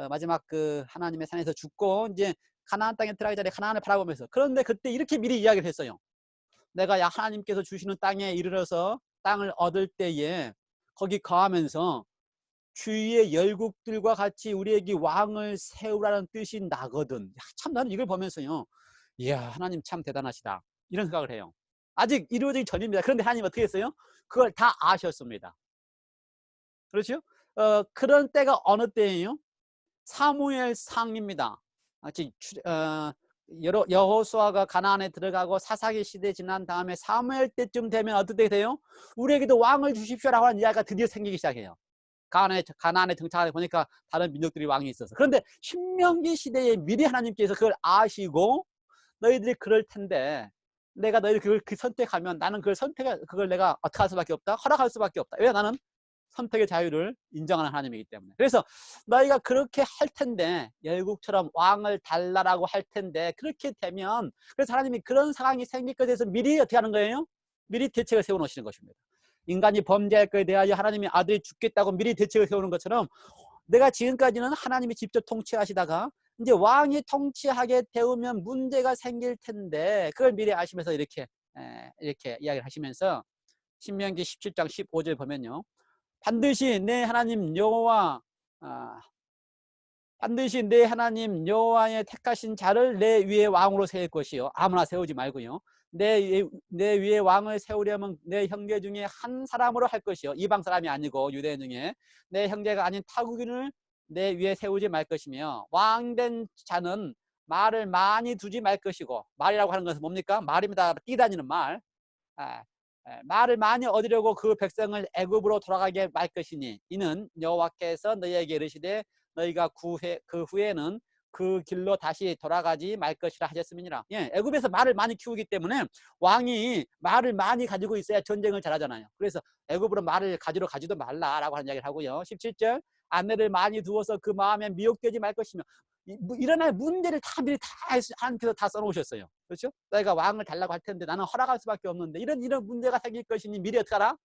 마지막 하나님의 산에서 죽고 이제 가나안 땅에 들어가기 전에 가나안을 바라보면서, 그런데 그때 이렇게 미리 이야기를 했어요. 내가 하나님께서 주시는 땅에 이르러서 땅을 얻을 때에 거기 거하면서 주위의 열국들과 같이 우리에게 왕을 세우라는 뜻이 나거든. 참 나는 이걸 보면서요, 이야 하나님 참 대단하시다 이런 생각을 해요. 아직 이루어지기 전입니다. 그런데 하나님 어떻게 했어요? 그걸 다 아셨습니다. 그렇죠? 그런 때가 어느 때예요? 사무엘상입니다. 여호수아가 가나안에 들어가고 사사기 시대 지난 다음에 사무엘 때쯤 되면 어떻게 돼요? 우리에게도 왕을 주십시오라고 하는 이야기가 드디어 생기기 시작해요. 가나안에 정착하다 보니까 다른 민족들이 왕이 있어서. 그런데 신명기 시대에 미리 하나님께서 그걸 아시고 너희들이 그럴 텐데 내가 너희들 그걸 선택하면 나는 그걸 내가 어떻게 할 수밖에 없다? 허락할 수밖에 없다. 왜? 나는 선택의 자유를 인정하는 하나님이기 때문에. 그래서 너희가 그렇게 할 텐데 열국처럼 왕을 달라라고 할 텐데 그렇게 되면, 그래서 하나님이 그런 상황이 생길 것에 대해서 미리 어떻게 하는 거예요? 미리 대책을 세워 놓으시는 것입니다. 인간이 범죄할 것에 대하여 하나님이 아들이 죽겠다고 미리 대책을 세우는 것처럼 내가 지금까지는 하나님이 직접 통치하시다가 이제 왕이 통치하게 되면 문제가 생길 텐데 그걸 미리 아시면서 이렇게 이야기를 하시면서 신명기 17장 15절 보면요, 반드시 내 하나님 여호와의 택하신 자를 내 위에 왕으로 세울 것이요. 아무나 세우지 말고요. 내 위에 왕을 세우려면 내 형제 중에 한 사람으로 할 것이요. 이방 사람이 아니고 유대인 중에 내 형제가 아닌 타국인을 내 위에 세우지 말 것이며, 왕된 자는 말을 많이 두지 말 것이고, 말이라고 하는 것은 뭡니까? 말입니다. 뛰다니는 말. 말을 많이 얻으려고 그 백성을 애굽으로 돌아가게 말 것이니 이는 여호와께서 너희에게 이르시되 너희가 그 후에는 그 길로 다시 돌아가지 말 것이라 하셨음이니라. 애굽에서 말을 많이 키우기 때문에 왕이 말을 많이 가지고 있어야 전쟁을 잘하잖아요. 그래서 애굽으로 말을 가지도 말라라고 하는 이야기를 하고요. 17절 아내를 많이 두어서 그 마음에 미혹되지 말 것이며, 일어날 문제를 다 미리 하나님께서 다 써놓으셨어요. 그렇죠? 너희가 왕을 달라고 할 텐데 나는 허락할 수밖에 없는데 이런 문제가 생길 것이니 미리 어떻게 하라?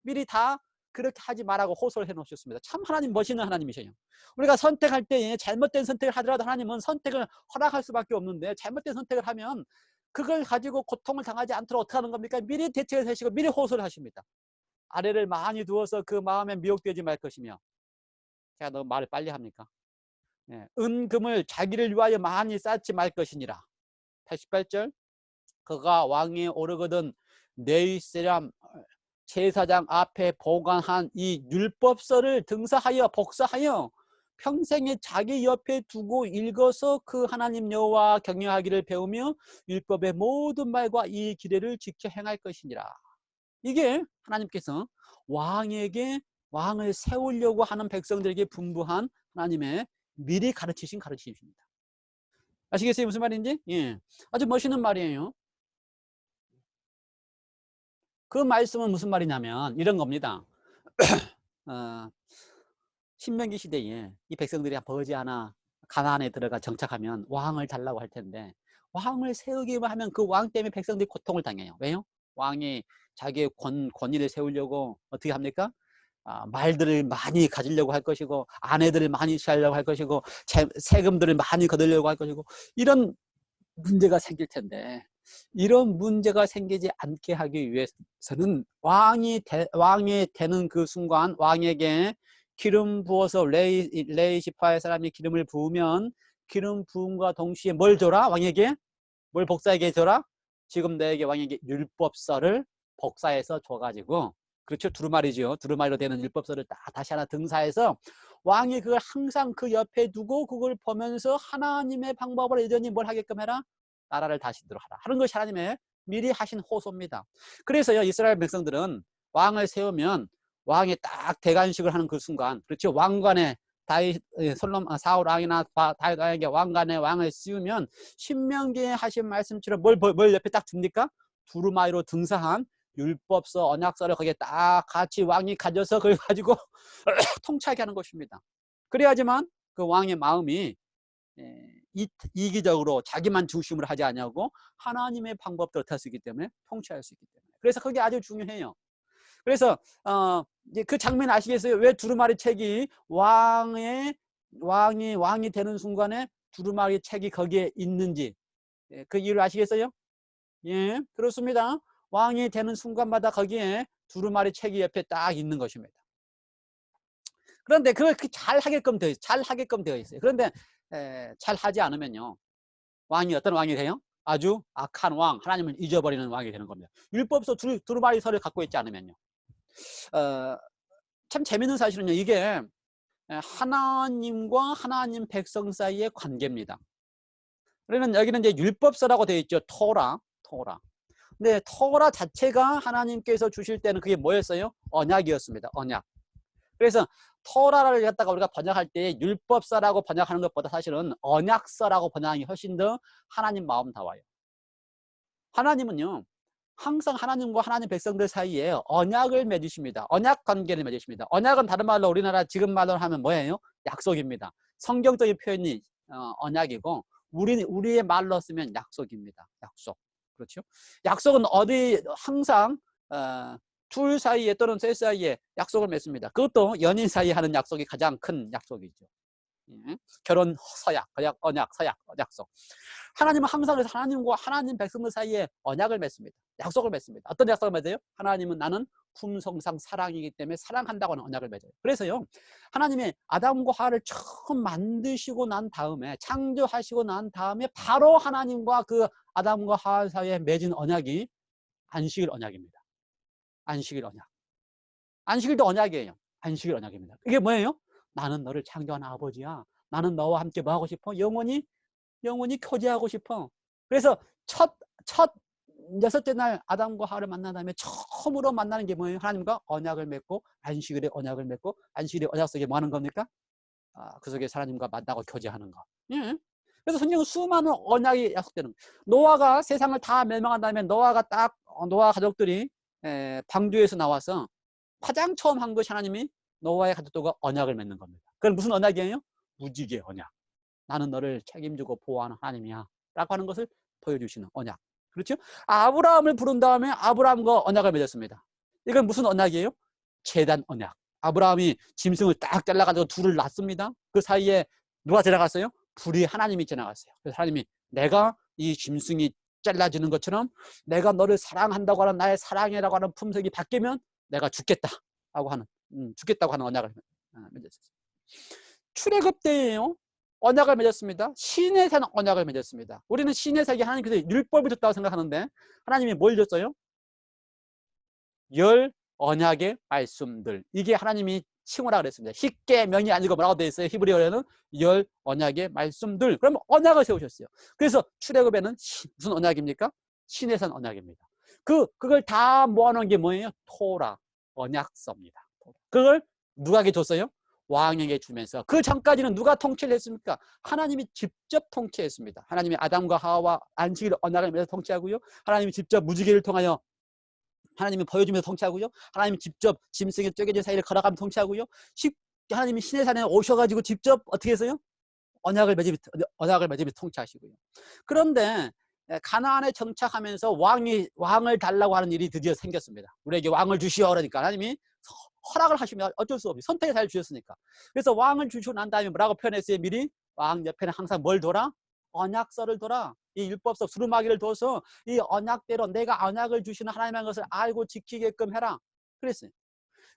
미리 다 그렇게 하지 말라고 호소를 해놓으셨습니다. 참 하나님 멋있는 하나님이셔요. 우리가 선택할 때 잘못된 선택을 하더라도 하나님은 선택을 허락할 수밖에 없는데 잘못된 선택을 하면 그걸 가지고 고통을 당하지 않도록 어떻게 하는 겁니까? 미리 대책을 세시고 미리 호소를 하십니다. 아래를 많이 두어서 그 마음에 미혹되지 말 것이며, 제가 너무 말을 빨리 합니까? 은금을 자기를 위하여 많이 쌓지 말 것이니라. 88절 그가 왕위에 오르거든 네 사람 제사장 앞에 보관한 이 율법서를 등사하여 복사하여 평생에 자기 옆에 두고 읽어서 그 하나님 여호와 경외하기를 배우며 율법의 모든 말과 이 기례를 지켜 행할 것이니라. 이게 하나님께서 왕에게 왕을 세우려고 하는 백성들에게 분부한 하나님의 미리 가르치신 가르침입니다. 아시겠어요? 무슨 말인지? 예. 아주 멋있는 말이에요. 그 말씀은 무슨 말이냐면 이런 겁니다. 신명기 시대에 이 백성들이 버지 하나 가나안에 들어가 정착하면 왕을 달라고 할 텐데, 왕을 세우기만 하면 그 왕 때문에 백성들이 고통을 당해요. 왜요? 왕이 자기의 권위를 세우려고 어떻게 합니까? 말들을 많이 가지려고 할 것이고, 아내들을 많이 취하려고 할 것이고, 세금들을 많이 거두려고 할 것이고, 이런 문제가 생길 텐데, 이런 문제가 생기지 않게 하기 위해서는 왕이 되는 그 순간 왕에게 기름 부어서 레이 지파의 사람이 기름을 부으면, 기름 부음과 동시에 뭘 줘라? 왕에게 뭘 복사에게 줘라? 지금 내게 왕에게 율법서를 복사해서 줘가지고, 그렇죠, 두루마리죠. 두루마리로 되는 율법서를 다시 하나 등사해서 왕이 그걸 항상 그 옆에 두고 그걸 보면서 하나님의 방법을 여전히 뭘 하게끔 해라? 나라를 다시도록 하라 하는 것이 하나님의 미리 하신 호소입니다. 그래서요, 이스라엘 백성들은 왕을 세우면 왕이 딱 대관식을 하는 그 순간, 그렇죠, 왕관에 사울 왕이나 다윗 왕에게 왕관에 왕을 씌우면 신명기에 하신 말씀처럼 뭘 옆에 딱 줍니까? 두루마리로 등사한 율법서, 언약서를 거기에 딱 같이 왕이 가져서 그걸 가지고 통치하게 하는 것입니다. 그래야지만 그 왕의 마음이 이기적으로 자기만 중심으로 하지 않냐고 하나님의 방법도 어떻게 할 수 있기 때문에 통치할 수 있기 때문에, 그래서 그게 아주 중요해요. 그래서 이제 그 장면 아시겠어요? 왜 두루마리 책이 왕이 되는 순간에 두루마리 책이 거기에 있는지, 그 이유를 아시겠어요? 예, 그렇습니다. 왕이 되는 순간마다 거기에 두루마리 책이 옆에 딱 있는 것입니다. 그런데 그걸 잘 하게끔 되어 있어요. 그런데 잘 하지 않으면요, 왕이 어떤 왕이 돼요? 아주 악한 왕, 하나님을 잊어버리는 왕이 되는 겁니다. 율법서 두루마리서를 갖고 있지 않으면요. 참 재밌는 사실은요, 이게 하나님과 하나님 백성 사이의 관계입니다. 그러면 여기는 이제 율법서라고 되어 있죠. 토라. 근데 토라 자체가 하나님께서 주실 때는 그게 뭐였어요? 언약이었습니다. 언약. 그래서 토라를 갖다가 우리가 번역할 때 율법서라고 번역하는 것보다 사실은 언약서라고 번역하는 게 훨씬 더 하나님 마음 닿아요. 하나님은요, 항상 하나님과 하나님 백성들 사이에 언약을 맺으십니다. 언약 관계를 맺으십니다. 언약은 다른 말로 우리나라 지금 말로 하면 뭐예요? 약속입니다. 성경적인 표현이 언약이고, 우리의 말로 쓰면 약속입니다. 약속. 그렇죠? 약속은 항상 둘 사이에 또는 셋 사이에 약속을 맺습니다. 그것도 연인 사이에 하는 약속이 가장 큰 약속이죠. 결혼 서약, 언약, 서약, 약속. 하나님은 항상 그래서 하나님과 하나님 백성들 사이에 언약을 맺습니다. 약속을 맺습니다. 어떤 약속을 맺어요? 하나님은 나는 품성상 사랑이기 때문에 사랑한다고 하는 언약을 맺어요. 그래서요, 하나님이 아담과 하와를 처음 만드시고 난 다음에, 창조하시고 난 다음에 바로 하나님과 그 아담과 하와 사이에 맺은 언약이 안식일 언약입니다. 안식일 언약. 안식일도 언약이에요. 안식일 언약입니다. 이게 뭐예요? 나는 너를 창조한 아버지야. 나는 너와 함께 뭐 하고 싶어? 영원히 교제하고 싶어. 그래서 첫 여섯째 날 아담과 하와를 만난 다음에 처음으로 만나는 게 뭐예요? 하나님과 언약을 맺고, 안식일에 언약을 맺고, 안식일의 언약 속에 뭐 하는 겁니까? 그 속에 하나님과 만나고 교제하는 거. 예. 그래서 성경은 수많은 언약이 약속되는 거예요. 노아가 세상을 다 멸망한 다음에 노아 가족들이 방주에서 나와서 가장 처음 한 것이 하나님이 노아의 가족들과 언약을 맺는 겁니다. 그건 무슨 언약이에요? 무지개 언약. 나는 너를 책임지고 보호하는 하나님이야 라고 하는 것을 보여주시는 언약. 그렇죠? 아브라함을 부른 다음에 아브라함과 언약을 맺었습니다. 이건 무슨 언약이에요? 제단 언약. 아브라함이 짐승을 딱 잘라가지고 둘을 낳습니다. 그 사이에 누가 지나갔어요? 불이 하나님이 지나갔어요. 그래서 하나님이 내가 이 짐승이 잘라지는 것처럼 내가 너를 사랑한다고 하는 나의 사랑이라고 하는 품석이 바뀌면 내가 죽겠다고 하는 언약을 맺었어요. 출애굽 때예요. 언약을 맺었습니다. 신의 산 언약을 맺었습니다. 우리는 신의 산이 하나님께서 율법을 줬다고 생각하는데 하나님이 뭘 줬어요? 열 언약의 말씀들. 이게 하나님이 칭호라 그랬습니다. 십계명이 아니고 뭐라고 되어 있어요? 히브리어에는 열 언약의 말씀들. 그러면 언약을 세우셨어요. 그래서 출애굽에는 무슨 언약입니까? 신의 산 언약입니다. 그걸 다 모아놓은 게 뭐예요? 토라, 언약서입니다. 그걸 누가에게 줬어요? 왕에게 주면서. 그 전까지는 누가 통치를 했습니까? 하나님이 직접 통치했습니다. 하나님이 아담과 하와와 안식일 언약을 맺어 통치하고요. 하나님이 직접 무지개를 통하여 하나님이 보여주면서 통치하고요. 하나님이 직접 짐승의 쪼개진 사이를 걸어가며 통치하고요. 하나님이 신의 산에 오셔가지고 직접 어떻게 했어요? 언약을 맺으면서 통치하시고요. 그런데 가나안에 정착하면서 왕을 달라고 하는 일이 드디어 생겼습니다. 우리에게 왕을 주시오 그러니까 하나님이 허락을 하시면 어쩔 수 없이 선택의 자유를 주셨으니까. 그래서 왕을 주시고 난 다음에 뭐라고 표현했어요? 미리 왕 옆에는 항상 뭘 둬라? 언약서를 둬라. 이 율법서 두루마기를 둬서 이 언약대로 내가 언약을 주시는 하나님의 것을 알고 지키게끔 해라. 그랬어요.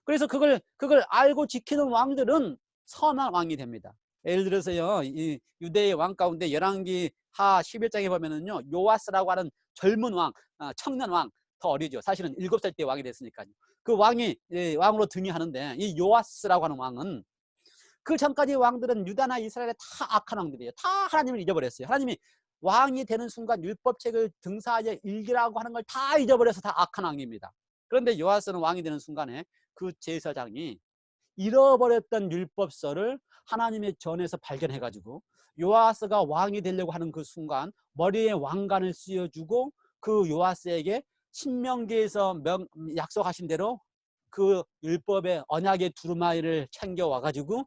그래서 그걸 알고 지키는 왕들은 선한 왕이 됩니다. 예를 들어서요, 이 유대의 왕 가운데 열왕기 하 11장에 보면은요, 요아스라고 하는 젊은 왕, 청년 왕, 더 어리죠. 사실은 7살 때 왕이 됐으니까요. 그 왕이 왕으로 등위하는데, 이 요아스라고 하는 왕은 그 전까지 왕들은 유다나 이스라엘에 다 악한 왕들이에요. 다 하나님을 잊어버렸어요. 하나님이 왕이 되는 순간 율법책을 등사하여 읽으라고 하는 걸 다 잊어버려서 다 악한 왕입니다. 그런데 요아스는 왕이 되는 순간에 그 제사장이 잃어버렸던 율법서를 하나님의 전에서 발견해가지고 요아스가 왕이 되려고 하는 그 순간 머리에 왕관을 씌워주고 그 요아스에게 신명기에서 약속하신 대로 그 율법의 언약의 두루마리를 챙겨와가지고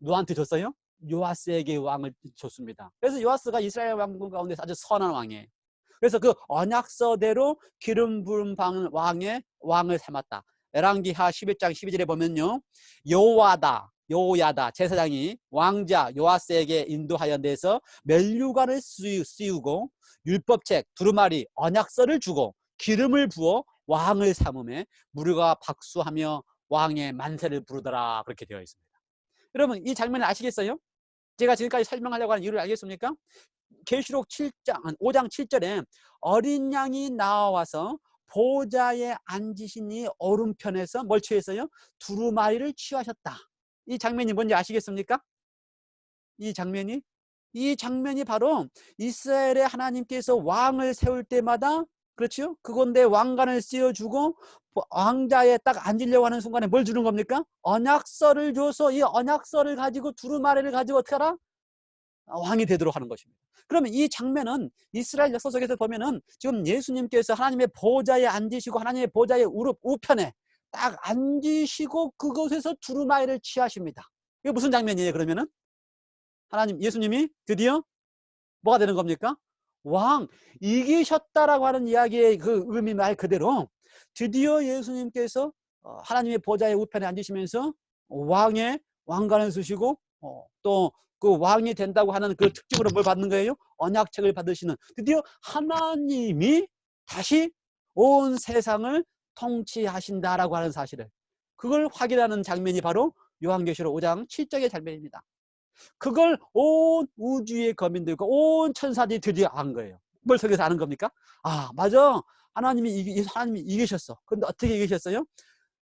누구한테 줬어요? 요아스에게 왕을 줬습니다. 그래서 요아스가 이스라엘 왕국 가운데서 아주 선한 왕이에요. 그래서 그 언약서대로 기름 부은 왕을 삼았다. 열왕기하 11장 12절에 보면요, 여호야다 제사장이 왕자 요아스에게 인도하여 내서 면류관을 씌우고 율법책 두루마리 언약서를 주고 기름을 부어 왕을 삼음에 무리가 박수하며 왕의 만세를 부르더라. 그렇게 되어 있습니다. 여러분, 이 장면을 아시겠어요? 제가 지금까지 설명하려고 하는 이유를 알겠습니까? 계시록 5장 7절에 어린 양이 나와서 보좌에 앉으시니 오른편에서 뭘 취했어요? 두루마리를 취하셨다. 이 장면이 뭔지 아시겠습니까? 이 장면이 바로 이스라엘의 하나님께서 왕을 세울 때마다, 그렇죠? 그건데 왕관을 씌워주고 왕자에 딱 앉으려고 하는 순간에 뭘 주는 겁니까? 언약서를 줘서 이 언약서를 가지고 두루마리를 가지고 어떻게 하라? 왕이 되도록 하는 것입니다. 그러면 이 장면은 이스라엘 역사 속에서 보면은 지금 예수님께서 하나님의 보좌에 앉으시고 하나님의 보좌의 우편에 딱 앉으시고 그곳에서 두루마리를 취하십니다. 이게 무슨 장면이에요? 그러면은 예수님이 드디어 뭐가 되는 겁니까? 왕, 이기셨다라고 하는 이야기의 그 의미 말 그대로 드디어 예수님께서 하나님의 보좌의 우편에 앉으시면서 왕의 왕관을 쓰시고 또 그 왕이 된다고 하는 그 특징으로 뭘 받는 거예요? 언약책을 받으시는, 드디어 하나님이 다시 온 세상을 통치하신다라고 하는 사실을, 그걸 확인하는 장면이 바로 요한계시록 5장 7절의 장면입니다. 그걸 온 우주의 거민들과 온 천사들이 드디어 안 거예요. 뭘 속에서 아는 겁니까? 아, 맞아, 하나님이 이기셨어. 근데 어떻게 이기셨어요?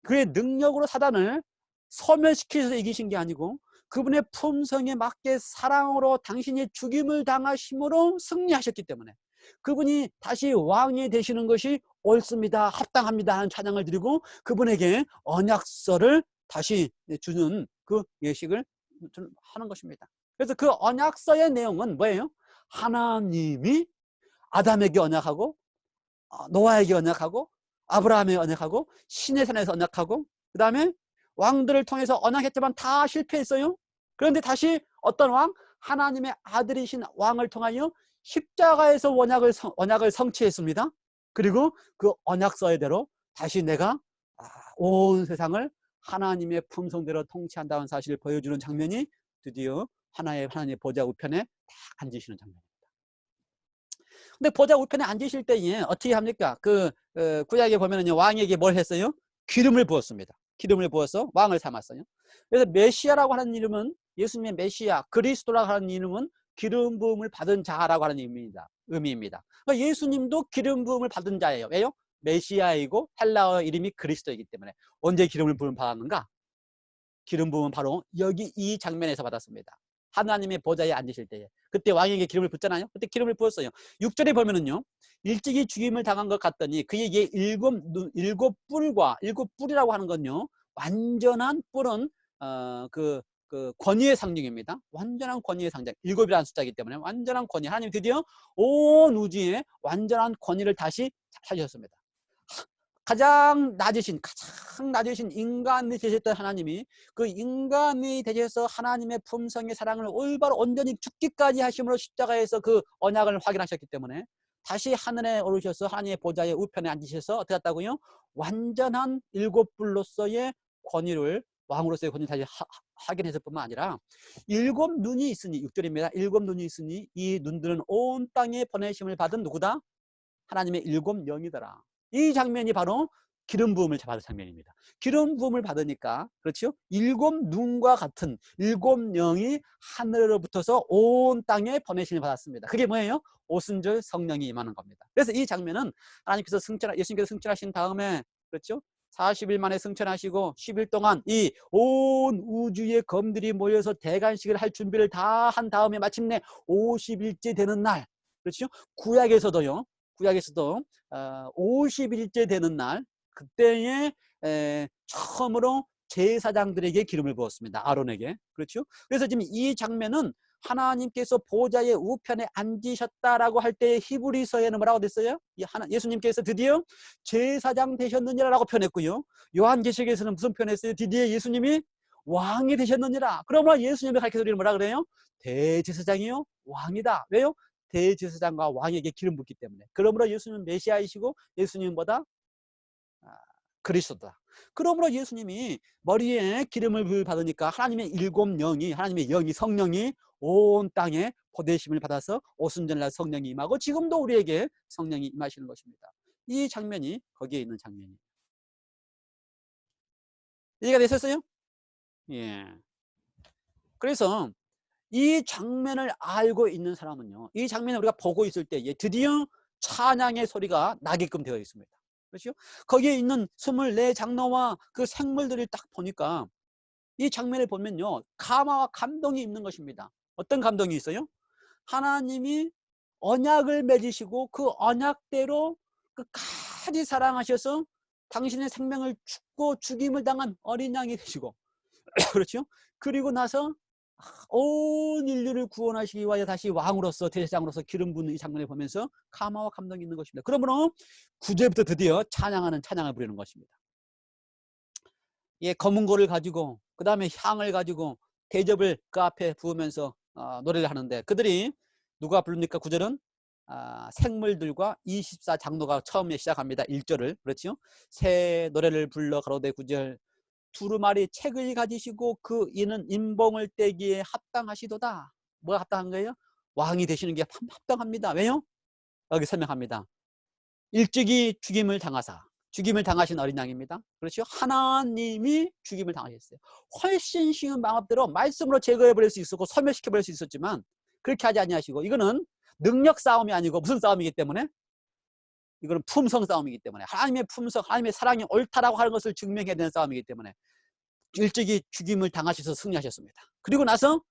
그의 능력으로 사단을 소멸시켜서 이기신 게 아니고 그분의 품성에 맞게 사랑으로 당신이 죽임을 당하심으로 승리하셨기 때문에 그분이 다시 왕이 되시는 것이 옳습니다, 합당합니다 하는 찬양을 드리고 그분에게 언약서를 다시 주는 그 예식을 하는 것입니다. 그래서 그 언약서의 내용은 뭐예요? 하나님이 아담에게 언약하고 노아에게 언약하고 아브라함에게 언약하고 신의 산에서 언약하고 그 다음에 왕들을 통해서 언약했지만 다 실패했어요. 그런데 다시 어떤 왕? 하나님의 아들이신 왕을 통하여 십자가에서 언약을 성취했습니다. 그리고 그 언약서대로 다시 내가 온 세상을 하나님의 품성대로 통치한다는 사실을 보여주는 장면이 드디어 하나님의 보좌 우편에 딱 앉으시는 장면입니다. 근데 보좌 우편에 앉으실 때에 어떻게 합니까? 구약에 보면은요, 왕에게 뭘 했어요? 기름을 부었습니다. 기름을 부어서 왕을 삼았어요. 그래서 메시아라고 하는 이름은, 예수님의 메시아, 그리스도라고 하는 이름은 기름 부음을 받은 자라고 하는 의미입니다. 그러니까 예수님도 기름 부음을 받은 자예요. 왜요? 메시아이고 헬라어 이름이 그리스도이기 때문에. 언제 기름을 부음 받았는가? 기름 부음은 바로 여기 이 장면에서 받았습니다. 하나님의 보좌에 앉으실 때에. 그때 왕에게 기름을 붓잖아요. 그때 기름을 부었어요. 6절에 보면은요, 일찍이 죽임을 당한 것 같더니 그에게 일곱 뿔이라고 하는 건요, 완전한 뿔은 그 권위의 상징입니다. 완전한 권위의 상징. 7이라는 숫자이기 때문에 완전한 권위. 하나님 드디어 온 우주에 완전한 권위를 다시 찾으셨습니다. 가장 낮으신 인간이 되셨던 하나님이 그 인간이 되셔서 하나님의 품성의 사랑을 올바로 온전히 죽기까지 하심으로 십자가에서 그 언약을 확인하셨기 때문에 다시 하늘에 오르셔서 하나님의 보좌의 우편에 앉으셔서 어떻게 했다고요? 완전한 7불로서의 권위를, 왕으로서의 권위를 다시 확인했을 뿐만 아니라 7눈이 있으니, 6절입니다. 7눈이 있으니 이 눈들은 온 땅에 보내심을 받은 누구다? 하나님의 7영이더라. 이 장면이 바로 기름 부음을 받은 장면입니다. 기름 부음을 받으니까, 그렇죠? 7눈과 같은 7영이 하늘로 붙어서 온 땅에 보내심을 받았습니다. 그게 뭐예요? 오순절 성령이 임하는 겁니다. 그래서 이 장면은 하나님께서 예수님께서 승천하신 다음에, 그렇죠? 40일 만에 승천하시고 10일 동안 이 온 우주의 검들이 모여서 대관식을 할 준비를 다 한 다음에 마침내 50일째 되는 날, 그렇죠? 구약에서도 50일째 되는 날, 그때에 처음으로 제사장들에게 기름을 부었습니다. 아론에게. 그렇죠? 그래서 지금 이 장면은 하나님께서 보좌의 우편에 앉으셨다라고 할 때 히브리서에는 뭐라고 됐어요? 예수님께서 드디어 제사장 되셨느니라라고 표현했고요. 요한계시록에서는 무슨 표현했어요? 드디어 예수님이 왕이 되셨느니라. 그러면 예수님의 가르쳐서 우리는 뭐라 그래요? 대제사장이요? 왕이다. 왜요? 대제사장과 왕에게 기름 붓기 때문에. 그러므로 예수님은 메시아이시고 예수님은 뭐다? 그리스도다. 그러므로 예수님이 머리에 기름을 받으니까 하나님의 7영이, 하나님의 영이, 성령이 온 땅에 보내심을 받아서 오순절날 성령이 임하고 지금도 우리에게 성령이 임하시는 것입니다. 이 장면이 거기에 있는 장면이에요. 이해가 되셨어요? 예. 그래서 이 장면을 알고 있는 사람은요, 이 장면을 우리가 보고 있을 때에 드디어 찬양의 소리가 나게끔 되어 있습니다. 그렇죠? 거기에 있는 24장로와 그 생물들을 딱 보니까 이 장면을 보면요, 감화와 감동이 있는 것입니다. 어떤 감동이 있어요? 하나님이 언약을 맺으시고 그 언약대로 끝까지 사랑하셔서 당신의 생명을 죽고 죽임을 당한 어린 양이 되시고 그렇죠? 그리고 나서 온 인류를 구원하시기 위하여 다시 왕으로서, 대제사장으로서 기름 붓는 이 장면을 보면서 감화와 감동이 있는 것입니다. 그러므로 9절부터 드디어 찬양을 부리는 것입니다. 예, 검은 고를 가지고 그 다음에 향을 가지고 대접을 그 앞에 부으면서 노래를 하는데, 그들이 누가 부릅니까? 9절은 생물들과 24장로가 처음에 시작합니다. 1절을. 그렇죠? 새 노래를 불러 가로되 9절 두루마리 책을 가지시고 그 이는 인봉을 떼기에 합당하시도다. 뭐가 합당한 거예요? 왕이 되시는 게 합당합니다. 왜요? 여기 설명합니다. 일찍이 죽임을 당하신 어린 양입니다. 그렇죠? 하나님이 죽임을 당하셨어요. 훨씬 쉬운 방법대로 말씀으로 제거해버릴 수 있었고 소멸시켜버릴 수 있었지만 그렇게 하지 아니하시고, 이거는 능력 싸움이 아니고 무슨 싸움이기 때문에? 이거는 품성 싸움이기 때문에, 하나님의 품성, 하나님의 사랑이 옳다라고 하는 것을 증명해야 되는 싸움이기 때문에 일찍이 죽임을 당하셔서 승리하셨습니다. 그리고 나서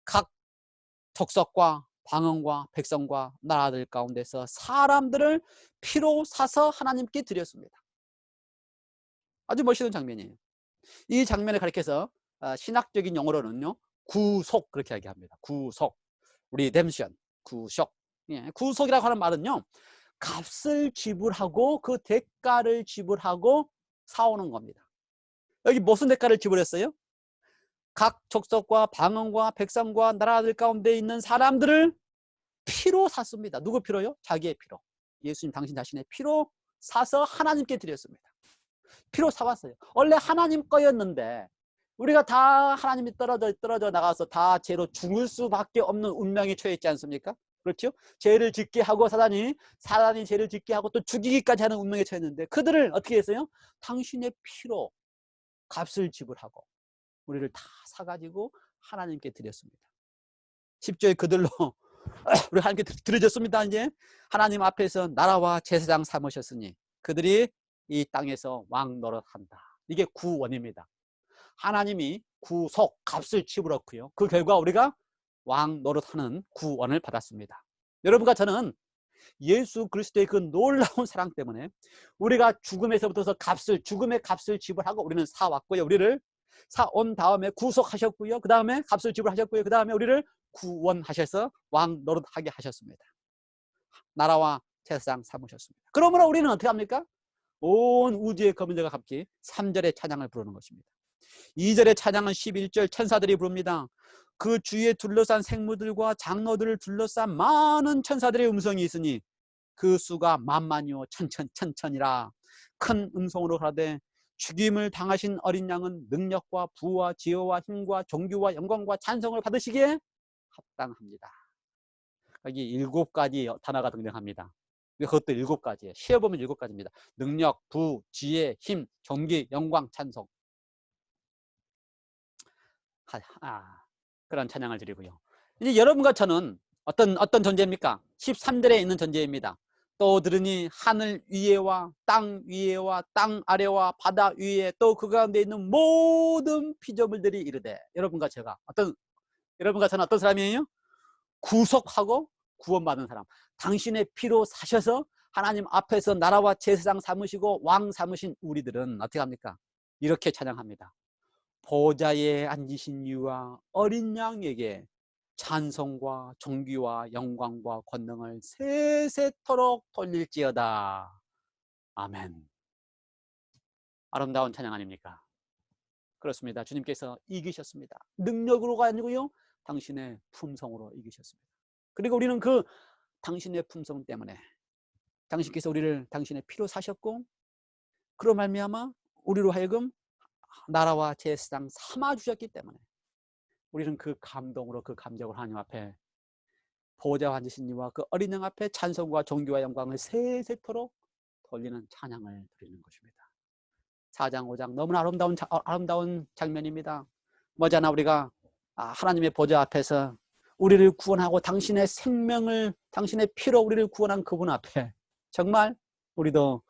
각 족속과 방언과 백성과 나라들 가운데서 사람들을 피로 사서 하나님께 드렸습니다. 아주 멋있는 장면이에요. 이 장면을 가리켜서 신학적인 용어로는요, 구속, 그렇게 얘기합니다. 구속, 리뎀션, 구속. 예, 구속이라고 하는 말은요, 값을 지불하고 그 대가를 지불하고 사오는 겁니다. 여기 무슨 대가를 지불했어요? 각 족속과 방언과 백성과 나라들 가운데 있는 사람들을 피로 샀습니다. 누구 피로요? 자기의 피로. 예수님 당신 자신의 피로 사서 하나님께 드렸습니다. 피로 사왔어요. 원래 하나님 거였는데 우리가 다 하나님이 떨어져 나가서 다 죄로 죽을 수밖에 없는 운명에 처했지 않습니까? 그렇죠? 죄를 짓게 하고 사단이 죄를 짓게 하고 또 죽이기까지 하는 운명에 처했는데 그들을 어떻게 했어요? 당신의 피로 값을 지불하고 우리를 다 사가지고 하나님께 드렸습니다. 10절 그들로 우리 하나님께 드려졌습니다. 이제 하나님 앞에서 나라와 제사장 삼으셨으니 그들이 이 땅에서 왕 노릇한다. 이게 구원입니다. 하나님이 구속, 값을 지불했고요. 그 결과 우리가 왕 노릇하는 구원을 받았습니다. 여러분과 저는 예수 그리스도의 그 놀라운 사랑 때문에 우리가 죽음에서부터 죽음의 값을 지불하고 우리는 사왔고요. 우리를 사온 다음에 구속하셨고요. 그 다음에 값을 지불하셨고요. 그 다음에 우리를 구원하셔서 왕 노릇하게 하셨습니다. 나라와 제사장 삼으셨습니다. 그러므로 우리는 어떻게 합니까? 온 우주의 거민들과 함께 3절의 찬양을 부르는 것입니다. 2절의 찬양은 11절 천사들이 부릅니다. 그 주위에 둘러싼 생물들과 장로들을 둘러싼 많은 천사들의 음성이 있으니 그 수가 만만이요 천천이라. 큰 음성으로 가라되 죽임을 당하신 어린 양은 능력과 부와 지혜와 힘과 존귀와 영광과 찬송을 받으시기에 합당합니다. 여기 7가지 단어가 등장합니다. 그것도 7가지예요. 쉬어보면 7가지입니다. 능력, 부, 지혜, 힘, 존귀, 영광, 찬송. 그런 찬양을 드리고요. 이제 여러분과 저는 어떤 존재입니까? 13절에 있는 존재입니다. 또 들으니 하늘 위에와 땅 위에와 땅 아래와 바다 위에 또 그 가운데 있는 모든 피조물들이 이르되, 여러분과 저는 어떤 사람이에요? 구속하고 구원받은 사람. 당신의 피로 사셔서 하나님 앞에서 나라와 제사장 삼으시고 왕 삼으신 우리들은 어떻게 합니까? 이렇게 찬양합니다. 보좌에 앉으신 이와 어린 양에게 찬송과 존귀와 영광과 권능을 세세토록 돌릴지어다. 아멘. 아름다운 찬양 아닙니까? 그렇습니다. 주님께서 이기셨습니다. 능력으로가 아니고요, 당신의 품성으로 이기셨습니다. 그리고 우리는 그 당신의 품성 때문에 당신께서 우리를 당신의 피로 사셨고, 그로 말미암아 우리로 하여금 나라와 제사장 삼아 주셨기 때문에 우리는 그 감동으로, 그 감격으로 하나님 앞에 보좌에 앉으신 이와 그 어린 양 앞에 찬송과 존귀와 영광을 세세토록 돌리는 찬양을 드리는 것입니다. 4장 5장 너무나 아름다운 장면입니다. 머지않아 우리가 하나님의 보좌 앞에서 우리를 구원하고 당신의 생명을, 당신의 피로 우리를 구원한 그분 앞에 정말 우리도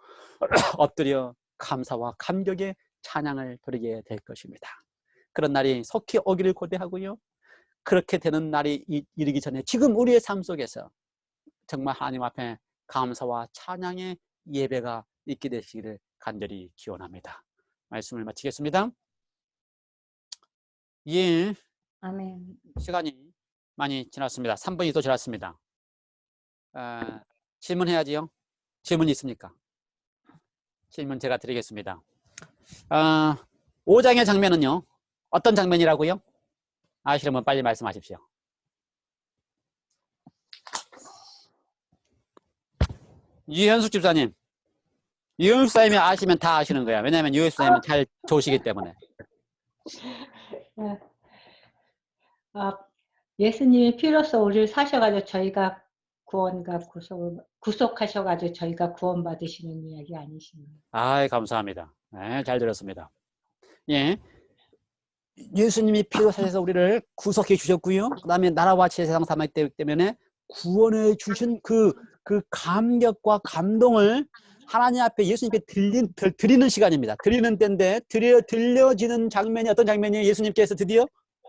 엎드려 감사와 감격의 찬양을 드리게 될 것입니다. 그런 날이 속히 오기를 고대하고요, 그렇게 되는 날이 이르기 전에 지금 우리의 삶 속에서 정말 하나님 앞에 감사와 찬양의 예배가 있게 되시기를 간절히 기원합니다. 말씀을 마치겠습니다. 예, 아멘. 시간이 많이 지났습니다. 3분이 또 지났습니다. 질문해야지요. 질문이 있습니까? 질문 제가 드리겠습니다. 5장의 장면은요, 어떤 장면이라고요? 아시려면 빨리 말씀하십시오. 유현숙 집사님, 유현숙 사님이 아시면 다 아시는 거야. 왜냐하면 유현숙 사님은 잘 좋으시기 때문에. 예수님이 피로써 우리를 사셔가지고 저희가 구원과 구속하셔가지고 저희가 구원받으시는 이야기 아니신가요? 아이, 감사합니다. 네, 잘 들었습니다. 예, 예수님이 피로 사셔서 우리를 구속해 주셨고요, 그 다음에 나라와 제사장 삼았기 때문에 구원해 주신 그 감격과 감동을 하나님 앞에 예수님께 드리는 시간입니다. 드리는 때인데, 들려지는 장면이 어떤 장면이에요? 예수님께서 드디어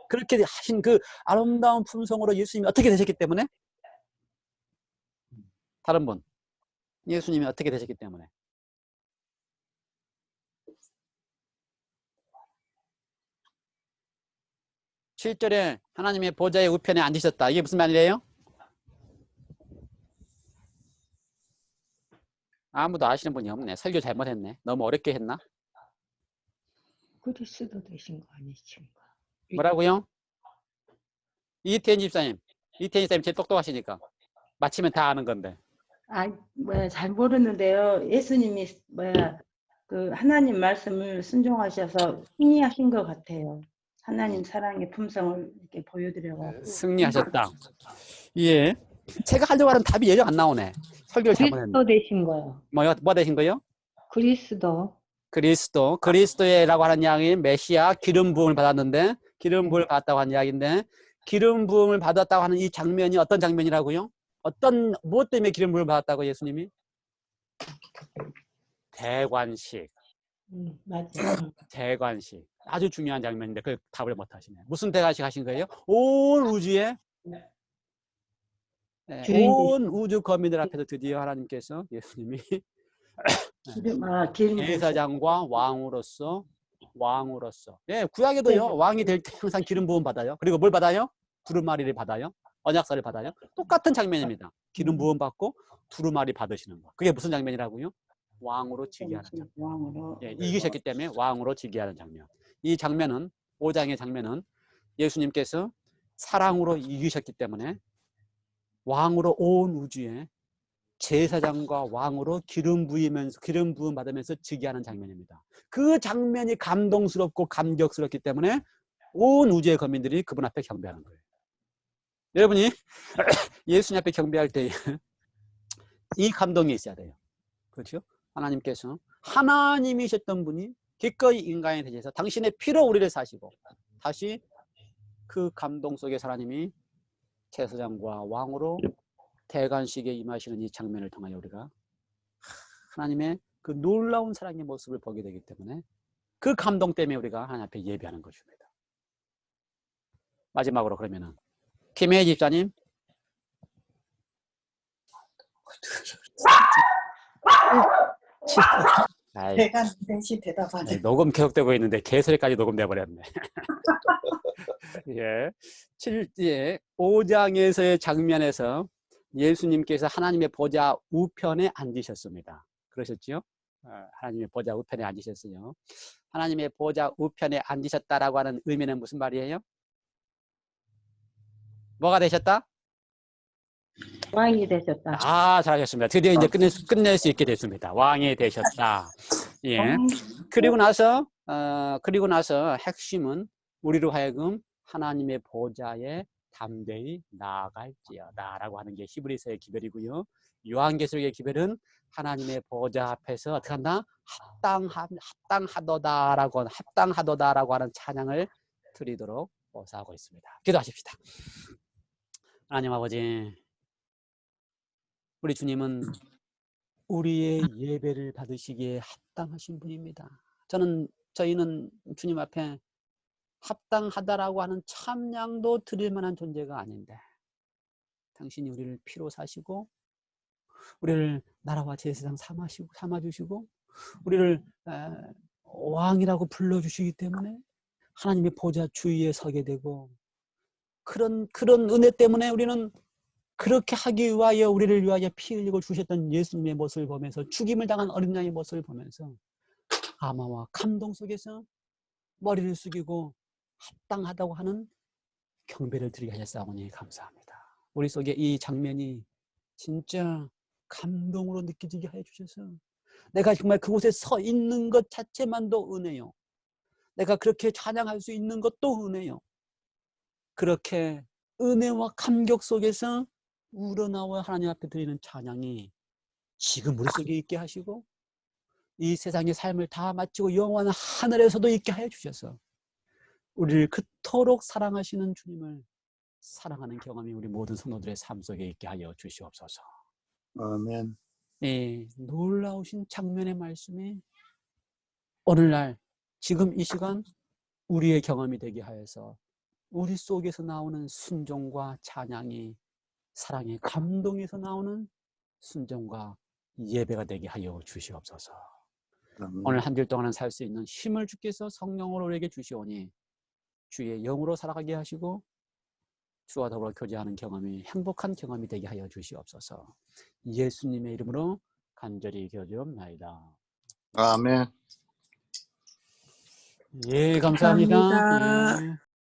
그렇게 하신 그 아름다운 품성으로 예수님이 어떻게 되셨기 때문에? 다른 분, 예수님이 어떻게 되셨기 때문에? (7절에) 하나님의 보좌의 우편에 앉으셨다. 이게 무슨 말이에요? 아무도 아시는 분이 없네. 설교 잘못했네. 너무 어렵게 했나? 그리스도 되신 거 아니신가? 뭐라고요? 이태인 집사님 제일 똑똑하시니까 마치면 다 아는 건데. 잘 모르는데요. 예수님이 그 하나님 말씀을 순종하셔서 승리하신 것 같아요. 하나님 사랑의 품성을 이렇게 보여드려가지고 승리하셨다. 예. 제가 하려고 하는 답이 예정 안 나오네. 설교를 잘못했네. 그리스도 되신 거요. 뭐 되신 거요? 그리스도라고 하는 이야기, 메시아, 기름 부음을 받았는데, 기름 부음을 받았다고 하는 이야기인데, 기름 부음을 받았다고 하는 이 장면이 어떤 장면이라고요? 무엇 때문에 기름 부음을 받았다고 예수님이? 대관식. 맞아요. 대관식. 아주 중요한 장면인데 그 답을 못 하시네. 무슨 대관식 하신 거예요? 온 우주에, 온 우주 거민들 앞에서 드디어 하나님께서 예수님이 기름 제사장과 왕으로서 왕으로서. 예, 구약에도요. 왕이 될 때 항상 기름 부음 받아요. 그리고 뭘 받아요? 두루마리를 받아요. 언약서를 받아요. 똑같은 장면입니다. 기름 부음 받고 두루마리 받으시는 거. 그게 무슨 장면이라고요? 왕으로 즉위하는 장면. 왕으로. 예, 이기셨기 때문에 왕으로 즉위하는 장면. 이 장면은 5장의 장면은 예수님께서 사랑으로 이기셨기 때문에 왕으로 온 우주에 제사장과 왕으로 기름 부음 받으면서 즉위하는 장면입니다. 그 장면이 감동스럽고 감격스럽기 때문에 온 우주의 거민들이 그분 앞에 경배하는 거예요. 여러분이 예수님 앞에 경배할 때 이 감동이 있어야 돼요. 그렇죠? 하나님께서 하나님이셨던 분이 기꺼이 인간이 되셔서 당신의 피로 우리를 사시고 다시 그 감동 속에 하나님이 제사장과 왕으로 대관식에 임하시는 이 장면을 통하여 우리가 하나님의 그 놀라운 사랑의 모습을 보게 되기 때문에 그 감동 때문에 우리가 하나님 앞에 예배하는 것입니다. 마지막으로 그러면은 김혜희 집사님. 아이, 내가 대신 대답하네. 녹음 계속되고 있는데 개소리까지 녹음돼 버렸네. 예. 5장에서의 장면에서 예수님께서 하나님의 보좌 우편에 앉으셨습니다. 그러셨죠? 하나님의 보좌 우편에 앉으셨어요. 하나님의 보좌 우편에 앉으셨다라고 하는 의미는 무슨 말이에요? 뭐가 되셨다? 왕이 되셨다. 아, 잘하셨습니다. 드디어 이제 끝낼 수 있게 됐습니다. 왕이 되셨다. 예. 그리고 나서 핵심은 우리로 하여금 하나님의 보좌에 담대히 나아갈지어다라고 하는 게 히브리서의 기별이고요. 요한계시록의 기별은 하나님의 보좌 앞에서 어떻게 한다? 합당하도다라고 하는 찬양을 드리도록 모사하고 있습니다. 기도하십시다. 하나님 아버지, 우리 주님은 우리의 예배를 받으시기에 합당하신 분입니다. 저희는 주님 앞에 합당하다라고 하는 참양도 드릴 만한 존재가 아닌데 당신이 우리를 피로 사시고 우리를 나라와 제사장 삼아주시고 우리를 왕이라고 불러주시기 때문에 하나님의 보좌 주위에 서게 되고 그런 은혜 때문에 우리는 그렇게 하기 위하여 우리를 위하여 피 흘리고 주셨던 예수님의 모습을 보면서 죽임을 당한 어린 양의 모습을 보면서 감화와 감동 속에서 머리를 숙이고 합당하다고 하는 경배를 드리게 하셨사오니 감사합니다. 우리 속에 이 장면이 진짜 감동으로 느껴지게 해 주셔서 내가 정말 그곳에 서 있는 것 자체만도 은혜요. 내가 그렇게 찬양할 수 있는 것도 은혜요. 그렇게 은혜와 감격 속에서 우러나와 하나님 앞에 드리는 찬양이 지금 우리 속에 있게 하시고 이 세상의 삶을 다 마치고 영원한 하늘에서도 있게 하여 주셔서 우리를 그토록 사랑하시는 주님을 사랑하는 경험이 우리 모든 성도들의 삶 속에 있게 하여 주시옵소서. 아멘. 이 놀라우신 장면의 말씀이 오늘날 지금 이 시간 우리의 경험이 되게 하여서 우리 속에서 나오는 순종과 찬양이 사랑의 감동에서 나오는 순종과 예배가 되게 하여 주시옵소서. 아멘. 오늘 한 주일 동안은 살 수 있는 힘을 주께서 성령으로 우리에게 주시오니 주의 영으로 살아가게 하시고 주와 더불어 교제하는 경험이 행복한 경험이 되게 하여 주시옵소서. 예수님의 이름으로 간절히 기도드리옵나이다. 아멘. 예, 감사합니다. 감사합니다. 예.